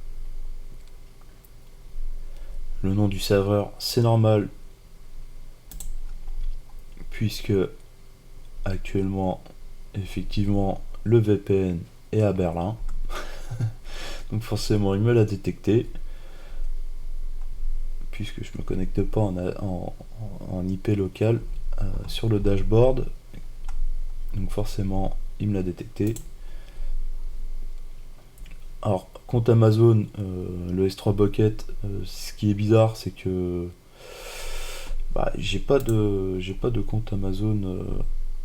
Le nom du serveur, c'est normal, puisque actuellement, effectivement, le VPN est à Berlin. Donc forcément, il me l'a détecté. Puisque je me connecte pas en IP local sur le dashboard. Donc forcément, il me l'a détecté. Alors, compte Amazon, le S3 Bucket, ce qui est bizarre, c'est que j'ai pas de compte Amazon,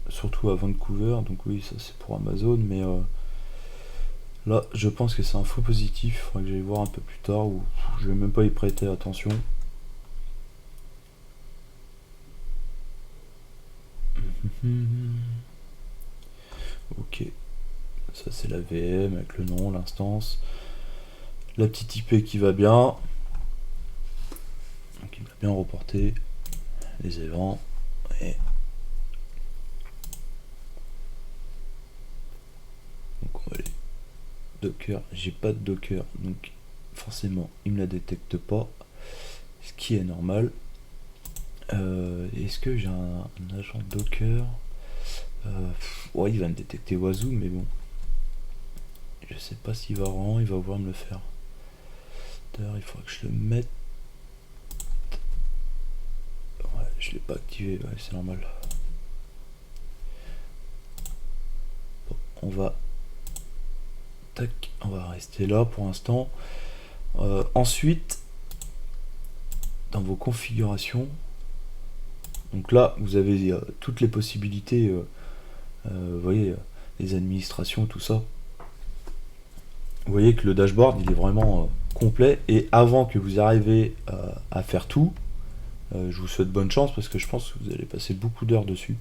surtout à Vancouver. Donc oui, ça c'est pour Amazon, mais là, je pense que c'est un faux positif. Il faudra que j'aille voir un peu plus tard, ou je vais même pas y prêter attention. Ok, ça c'est la VM avec le nom, l'instance, la petite IP qui va bien, donc il va bien reporter les événements. Et donc on va aller Docker, j'ai pas de Docker, donc forcément il me la détecte pas, ce qui est normal. Est-ce que j'ai un agent Docker? Ouais, il va me détecter Wasu, mais bon, je sais pas s'il va il va vouloir me le faire. D'ailleurs, il faudra que je le mette. Ouais, je l'ai pas activé, ouais, c'est normal. Bon, on va rester là pour l'instant. Ensuite, dans vos configurations, donc là, vous avez toutes les possibilités. Vous voyez, les administrations, tout ça. Vous voyez que le dashboard, il est vraiment complet. Et avant que vous arriviez à faire tout, je vous souhaite bonne chance parce que je pense que vous allez passer beaucoup d'heures dessus.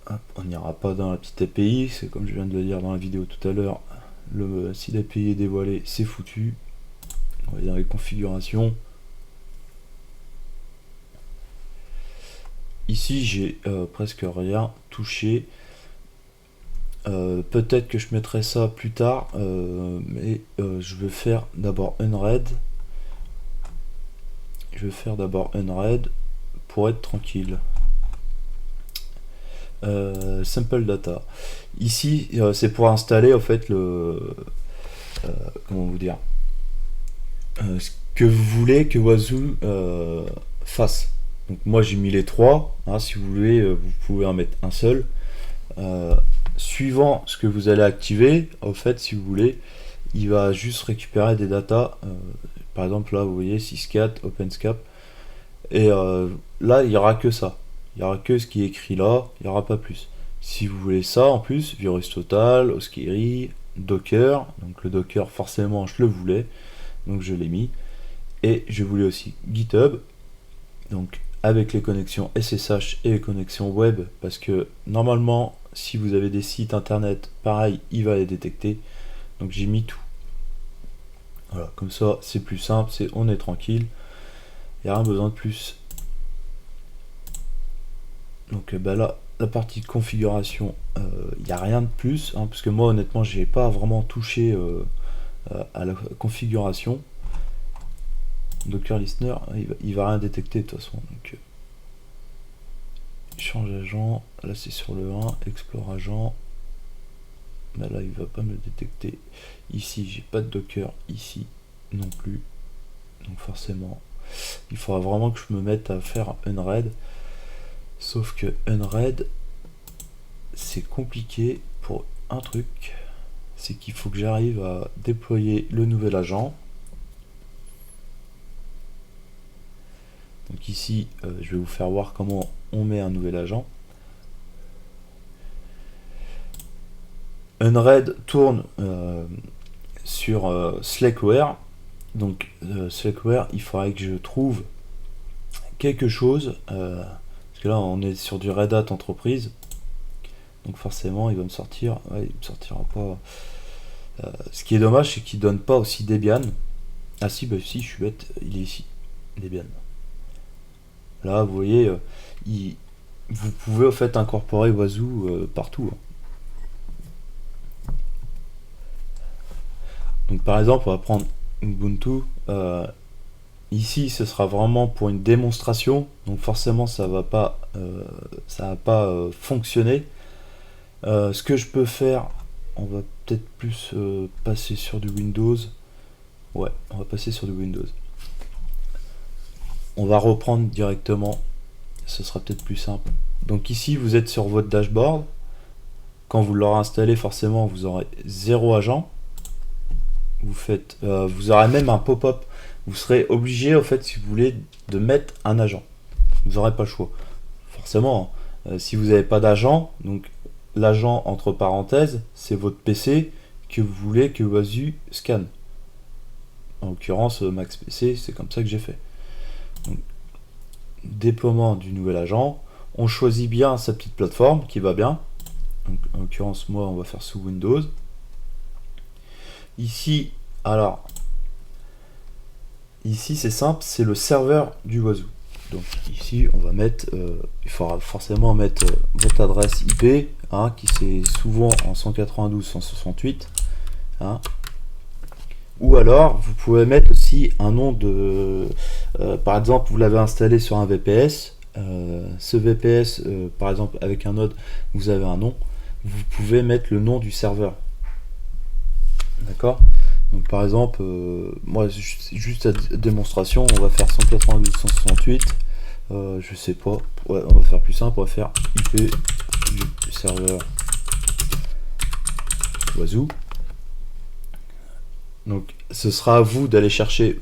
Hop, on n'ira pas dans la petite API, c'est comme je viens de le dire dans la vidéo tout à l'heure. Si l'API est dévoilée, c'est foutu. On va dire les configurations. Ici, j'ai presque rien touché. Peut-être que je mettrai ça plus tard, mais je vais faire d'abord Unread. Je vais faire d'abord Unread pour être tranquille. Simple Data. Ici, c'est pour installer en fait le comment vous dire, que vous voulez que Wazoo fasse. Donc moi j'ai mis les trois, hein, si vous voulez vous pouvez en mettre un seul. Suivant ce que vous allez activer, au fait si vous voulez, il va juste récupérer des datas, par exemple là vous voyez Syscat, OpenSCAP, et là il n'y aura que ça, il n'y aura que ce qui est écrit là, il n'y aura pas plus. Si vous voulez ça en plus, Virus Total, Oskiri, Docker, donc le Docker forcément je le voulais, donc je l'ai mis, et je voulais aussi GitHub, donc avec les connexions SSH et les connexions web, parce que normalement si vous avez des sites internet pareil il va les détecter, donc j'ai mis tout. Voilà, comme ça c'est plus simple, on est tranquille, il n'y a rien besoin de plus. Donc bah là la partie de configuration, il n'y a rien de plus, hein, parce que moi honnêtement j'ai pas vraiment touché à la configuration. Docker Listener, il va rien détecter de toute façon. Donc, change agent, là c'est sur le 1, explore agent. Bah là il va pas me le détecter. Ici j'ai pas de Docker, ici non plus. Donc forcément, il faudra vraiment que je me mette à faire Unread. Sauf que Unread, c'est compliqué pour un truc, c'est qu'il faut que j'arrive à déployer le nouvel agent. Donc ici, je vais vous faire voir comment on met un nouvel agent. Unread tourne sur Slackware. Donc Slackware, il faudrait que je trouve quelque chose, parce que là on est sur du Red Hat entreprise. Donc forcément il va me sortir, ouais, il me sortira pas. Ce qui est dommage, c'est qu'il donne pas aussi Debian. Ah si, bah si, je suis bête, il est ici, Debian. Là, vous voyez, vous pouvez en fait incorporer Wazoo partout. Donc par exemple, on va prendre Ubuntu. Ici, ce sera vraiment pour une démonstration. Donc forcément, ça va pas fonctionner. Ce que je peux faire, on va peut-être plus passer sur du Windows. Ouais, on va passer sur du Windows. On va reprendre directement, ce sera peut-être plus simple. Donc ici vous êtes sur votre dashboard, quand vous l'aurez installé forcément vous aurez 0 agent, vous aurez même un pop-up, vous serez obligé en fait si vous voulez de mettre un agent, vous n'aurez pas le choix. Forcément, si vous n'avez pas d'agent, donc l'agent entre parenthèses c'est votre PC que vous voulez que Wazoo scanne. En l'occurrence Max PC, c'est comme ça que j'ai fait. Donc, déploiement du nouvel agent, on choisit bien sa petite plateforme qui va bien. Donc, en l'occurrence moi on va faire sous Windows. Ici c'est simple, c'est le serveur du Wazoo. Donc ici on va mettre, il faudra forcément mettre votre adresse IP, hein, qui c'est souvent en 192.168, hein. Ou alors vous pouvez mettre aussi un nom de par exemple vous l'avez installé sur un VPS, ce VPS par exemple avec un node vous avez un nom, vous pouvez mettre le nom du serveur, d'accord. Donc par exemple moi juste à démonstration on va faire 192.168, je sais pas, ouais, on va faire plus simple, on va faire IP du serveur Wazoo. Donc ce sera à vous d'aller chercher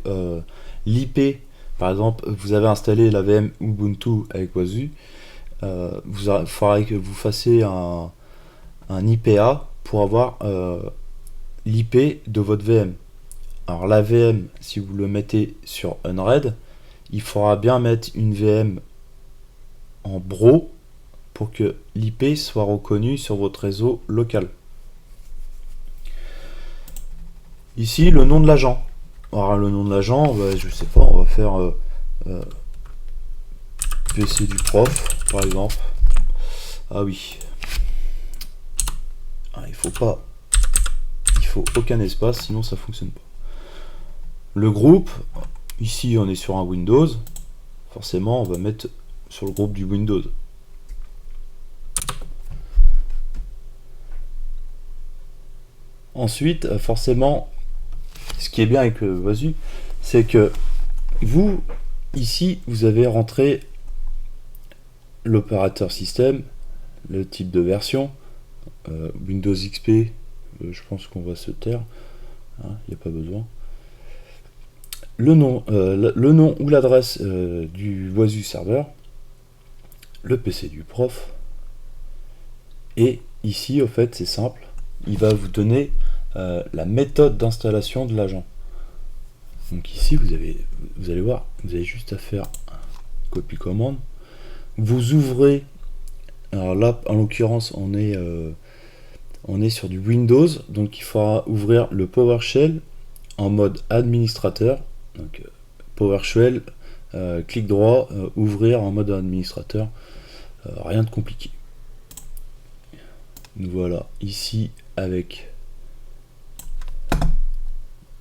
l'IP. Par exemple, vous avez installé la VM Ubuntu avec Wazoo, il faudra que vous fassiez un IPA pour avoir l'IP de votre VM. Alors la VM, si vous le mettez sur Unread, il faudra bien mettre une VM en bro pour que l'IP soit reconnu sur votre réseau local. Ici, le nom de l'agent. Alors, le nom de l'agent, bah, je sais pas, on va faire PC du prof, par exemple. Ah oui. Ah, il faut aucun espace, sinon ça fonctionne pas. Le groupe, ici on est sur un Windows. Forcément, on va mettre sur le groupe du Windows. Ensuite, forcément, ce qui est bien avec Wazoo, c'est que vous, ici, vous avez rentré l'opérateur système, le type de version, Windows XP, je pense qu'on va se taire, il n'y a pas besoin. Le nom ou l'adresse du Wasu serveur, le PC du prof, et ici, au fait, c'est simple, il va vous donner la méthode d'installation de l'agent. Donc ici, vous allez voir, vous avez juste à faire copie-commande. Vous ouvrez, alors là, en l'occurrence, on est sur du Windows, donc il faudra ouvrir le PowerShell en mode administrateur. Donc PowerShell, clic droit, ouvrir en mode administrateur, rien de compliqué. Nous voilà ici avec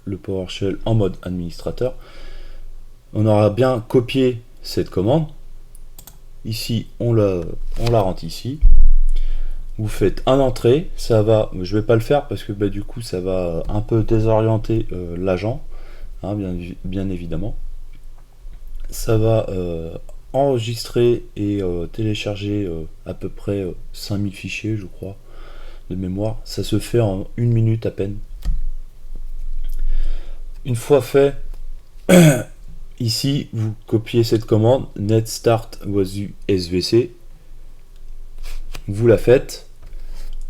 le PowerShell en mode administrateur. On aura bien copié cette commande. Ici, on la rentre ici. Vous faites un entrée, ça va, je vais pas le faire parce que du coup ça va un peu désorienter l'agent, hein, bien évidemment. Ça va enregistrer et télécharger à peu près 5000 fichiers, je crois, de mémoire. Ça se fait en 1 minute à peine. Une fois fait, ici vous copiez cette commande net start wasu svc, vous la faites,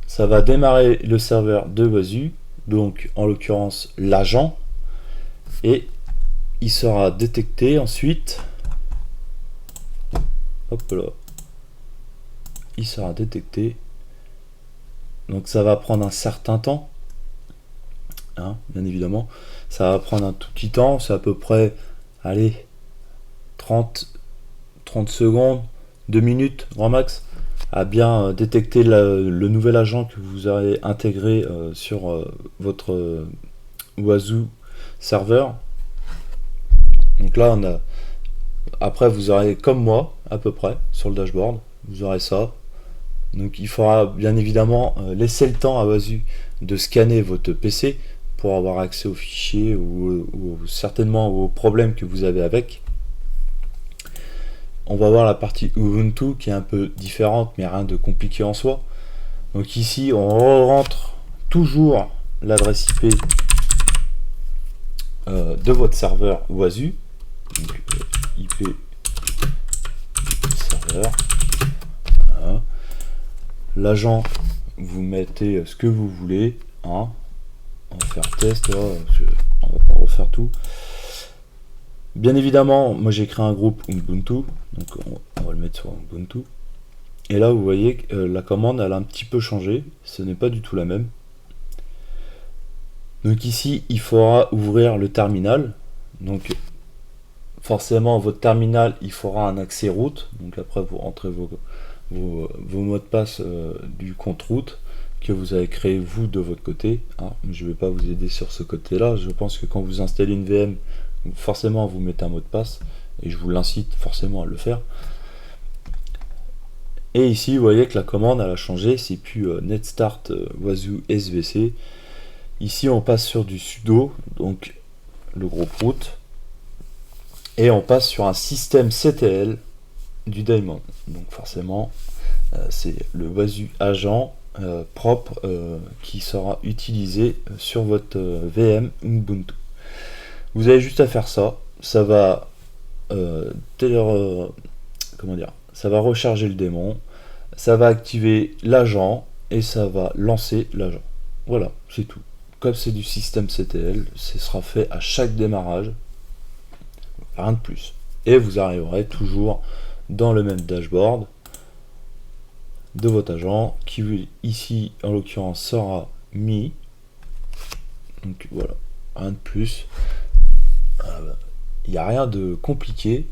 ça va démarrer le serveur de Wasu, donc en l'occurrence l'agent, et il sera détecté ensuite. Hop là, il sera détecté, donc ça va prendre un certain temps, hein, bien évidemment, ça va prendre un tout petit temps, c'est à peu près, allez, 30 secondes, 2 minutes, grand max, à bien détecter le nouvel agent que vous aurez intégré sur votre Wasu serveur. Donc là, après, vous aurez comme moi, à peu près, sur le dashboard, vous aurez ça. Donc il faudra bien évidemment laisser le temps à Wasu de scanner votre PC pour avoir accès aux fichiers ou certainement aux problèmes que vous avez avec. On va voir la partie Ubuntu qui est un peu différente, mais rien de compliqué en soi. Donc ici, on rentre toujours l'adresse IP de votre serveur Wasu. Donc IP serveur. Voilà. L'agent, vous mettez ce que vous voulez. Hein. On va faire test. Là, on va pas refaire tout. Bien évidemment, moi j'ai créé un groupe Ubuntu, donc on va le mettre sur Ubuntu. Et là, vous voyez que la commande, elle a un petit peu changé. Ce n'est pas du tout la même. Donc ici, il faudra ouvrir le terminal. Donc forcément, votre terminal, il faudra un accès route. Donc après, vous rentrez vos mots de passe du compte route que vous avez créé vous de votre côté. Hein. Je ne vais pas vous aider sur ce côté-là. Je pense que quand vous installez une VM, forcément vous mettez un mot de passe et je vous l'incite forcément à le faire. Et ici vous voyez que la commande elle a changé, c'est plus net start wasu svc. Ici on passe sur du sudo, donc le groupe root, et on passe sur un système CTL du daemon. Donc forcément c'est le Wasu agent propre qui sera utilisé sur votre VM Ubuntu. Vous avez juste à faire ça, ça va ça va recharger le démon, ça va activer l'agent et ça va lancer l'agent. Voilà, c'est tout. Comme c'est du système CTL, ce sera fait à chaque démarrage, rien de plus. Et vous arriverez toujours dans le même dashboard de votre agent qui ici en l'occurrence sera mis. Donc voilà, rien de plus. Il n'y a rien de compliqué.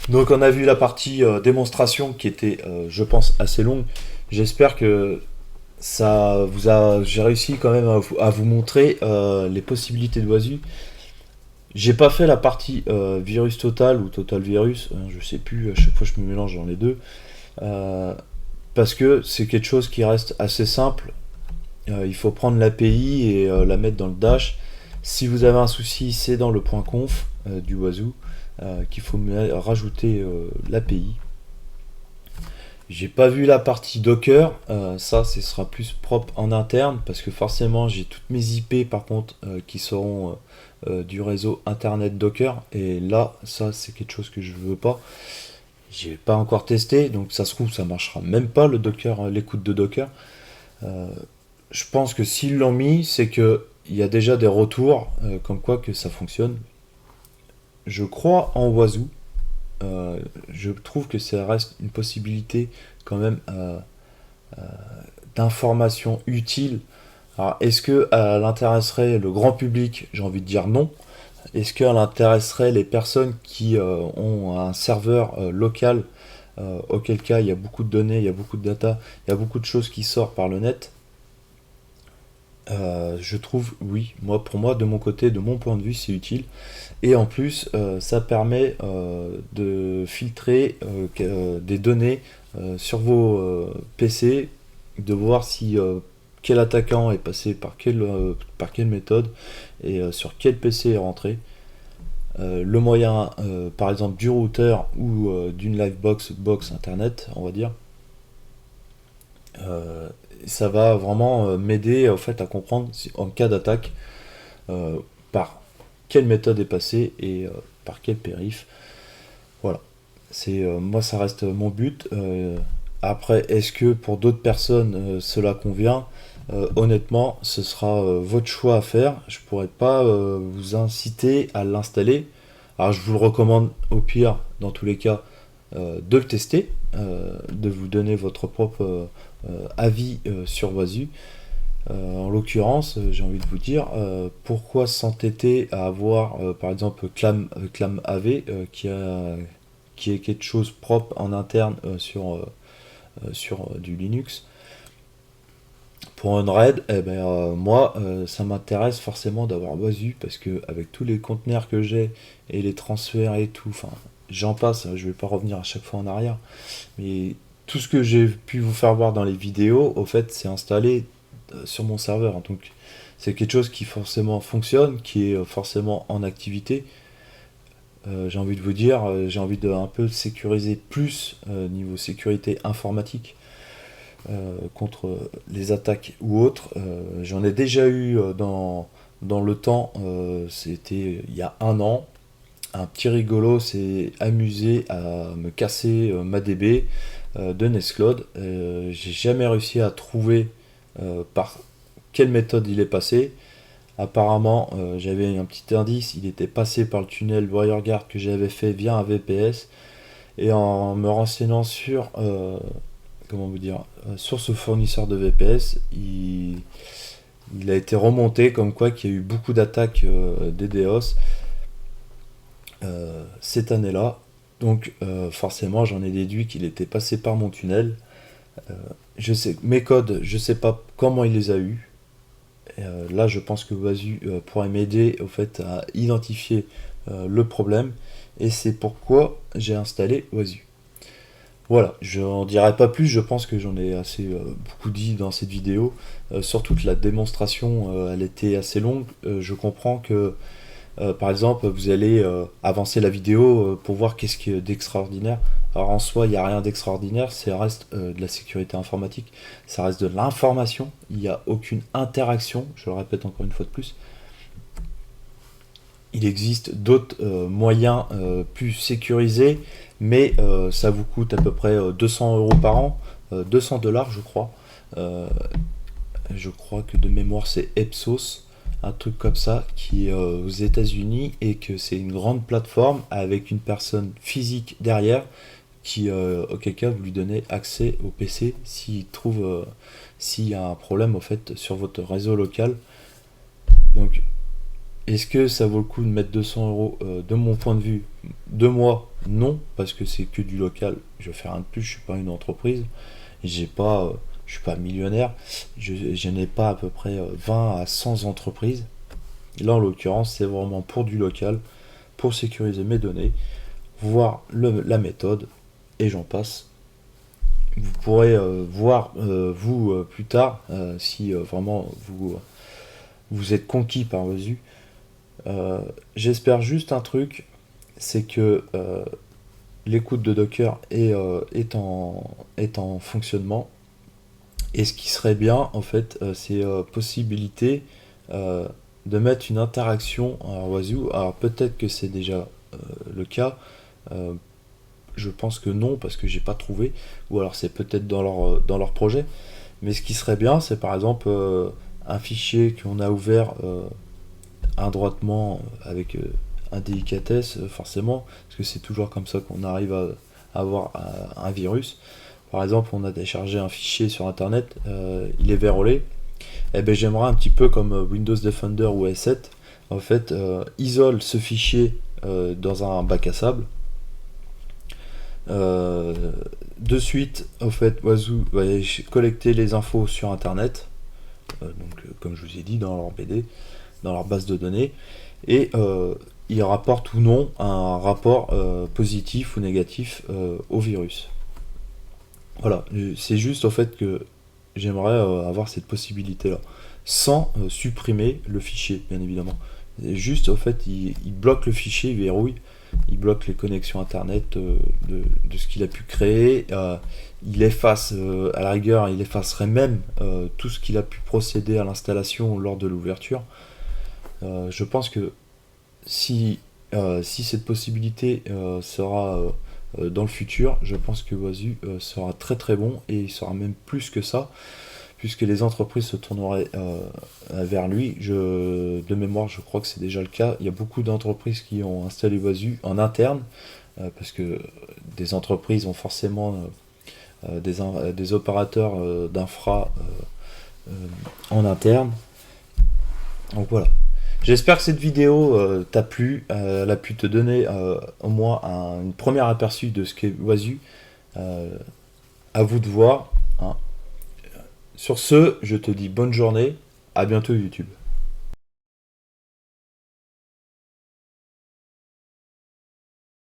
Donc on a vu la partie démonstration qui était je pense assez longue. J'espère que ça vous a, j'ai réussi quand même à vous montrer les possibilités de Wasu. J'ai pas fait la partie virus total ou total virus, je sais plus, à chaque fois je me mélange dans les deux. parce que c'est quelque chose qui reste assez simple. Il faut prendre l'API et la mettre dans le dash. Si vous avez un souci, c'est dans le point conf du Wazoo qu'il faut rajouter l'API. J'ai pas vu la partie Docker, ça ce sera plus propre en interne parce que forcément j'ai toutes mes IP par contre qui seront du réseau internet Docker, et là ça c'est quelque chose que je veux pas. J'ai pas encore testé, donc ça se trouve ça marchera même pas le Docker, l'écoute de Docker. Je pense que s'ils l'ont mis, c'est que il y a déjà des retours comme quoi que ça fonctionne. Je crois en Wazoo. Je trouve que ça reste une possibilité quand même d'information utile. Alors, est-ce que elle intéresserait le grand public? J'ai envie de dire non. Est-ce qu'elle intéresserait les personnes qui ont un serveur local, auquel cas il y a beaucoup de données, il y a beaucoup de data, il y a beaucoup de choses qui sortent par le net? Je trouve, oui, pour moi, de mon côté, de mon point de vue, c'est utile. Et en plus, ça permet de filtrer des données sur vos PC, de voir si quel attaquant est passé par quelle méthode et sur quel PC est rentré. Le moyen, par exemple, du routeur ou d'une livebox box internet, on va dire. Ça va vraiment m'aider en fait à comprendre si, en cas d'attaque, par quelle méthode est passée et par quel périph. Voilà. Moi ça reste mon but. Après, est-ce que pour d'autres personnes cela convient? Honnêtement, ce sera votre choix à faire. Je pourrais pas vous inciter à l'installer. Alors je vous le recommande au pire, dans tous les cas, de le tester, de vous donner votre propre avis sur Wazoo. En l'occurrence, j'ai envie de vous dire, pourquoi s'entêter à avoir par exemple Clam AV qui est quelque chose propre en interne sur du Linux. Pour un raid, moi, ça m'intéresse forcément d'avoir Wazoo parce que avec tous les conteneurs que j'ai et les transferts et tout, enfin, j'en passe, je vais pas revenir à chaque fois en arrière, mais tout ce que j'ai pu vous faire voir dans les vidéos, au fait, c'est installé sur mon serveur. Donc, c'est quelque chose qui forcément fonctionne, qui est forcément en activité. J'ai envie de vous dire, j'ai envie de un peu sécuriser plus niveau sécurité informatique. Contre les attaques ou autres. J'en ai déjà eu dans le temps, c'était il y a un an. Un petit rigolo s'est amusé à me casser ma DB de Nextcloud. J'ai jamais réussi à trouver par quelle méthode il est passé. Apparemment, j'avais un petit indice, il était passé par le tunnel WireGuard que j'avais fait via un VPS. Et en me renseignant sur comment vous dire, sur ce fournisseur de VPS, il a été remonté comme quoi qu'il y a eu beaucoup d'attaques DDoS cette année-là. Donc forcément, j'en ai déduit qu'il était passé par mon tunnel. Je sais mes codes, je sais pas comment il les a eus. Là, je pense que Wazoo pourrait m'aider au fait à identifier le problème, et c'est pourquoi j'ai installé Wazoo. Voilà, je n'en dirai pas plus, je pense que j'en ai assez beaucoup dit dans cette vidéo. Surtout que la démonstration, elle était assez longue. Je comprends que, par exemple, vous allez avancer la vidéo pour voir qu'est-ce qu'il y a d'extraordinaire. Alors en soi, il n'y a rien d'extraordinaire, ça reste de la sécurité informatique, ça reste de l'information, il n'y a aucune interaction, je le répète encore une fois de plus. Il existe d'autres moyens plus sécurisés, mais ça vous coûte à peu près 200 € par an, 200 dollars je crois. Je crois que de mémoire c'est Epsos, un truc comme ça, qui est aux États-Unis, et que c'est une grande plateforme avec une personne physique derrière qui, auquel cas, vous lui donnez accès au PC s'il trouve, s'il y a un problème au fait sur votre réseau local. Donc, est-ce que ça vaut le coup de mettre 200 € de mon point de vue? De moi, non, parce que c'est que du local. Je vais faire un de plus, je suis pas une entreprise, j'ai pas, je suis pas millionnaire, je n'ai pas à peu près 20 à 100 entreprises. Là, en l'occurrence, c'est vraiment pour du local, pour sécuriser mes données, voir la méthode, et j'en passe. vous pourrez voir vous plus tard si vraiment vous êtes conquis par Wasu. J'espère juste un truc, c'est que l'écoute de Docker est en fonctionnement. Et ce qui serait bien, en fait, c'est possibilité de mettre une interaction à Wasu. Alors peut-être que c'est déjà le cas. Euh, je pense que non, parce que j'ai pas trouvé. Ou alors c'est peut-être dans leur projet. Mais ce qui serait bien, c'est par exemple un fichier qu'on a ouvert adroitement avec indélicatesse, forcément, parce que c'est toujours comme ça qu'on arrive à avoir un virus. Par exemple, on a déchargé un fichier sur internet, il est vérolé. Et ben j'aimerais un petit peu comme Windows Defender ou S7, en fait, isole ce fichier dans un bac à sable. De suite, en fait, Wasu va collecter les infos sur internet, comme je vous ai dit, dans leur BD, dans leur base de données, et ils rapportent ou non un rapport positif ou négatif au virus. Voilà, c'est juste au fait que j'aimerais avoir cette possibilité-là, sans supprimer le fichier, bien évidemment. Et juste au fait, il bloque le fichier, il verrouille, il bloque les connexions internet de ce qu'il a pu créer, il efface, à la rigueur, il effacerait même tout ce qu'il a pu procéder à l'installation lors de l'ouverture. Je pense que si cette possibilité sera dans le futur, je pense que Wasu sera très très bon et il sera même plus que ça, puisque les entreprises se tourneraient vers lui. De mémoire, je crois que c'est déjà le cas. Il y a beaucoup d'entreprises qui ont installé Wasu en interne, parce que des entreprises ont forcément des opérateurs d'infra en interne. Donc voilà. J'espère que cette vidéo t'a plu, elle a pu te donner au moins une première aperçu de ce qu'est Wasu. À vous de voir. Hein. Sur ce, je te dis bonne journée, à bientôt YouTube.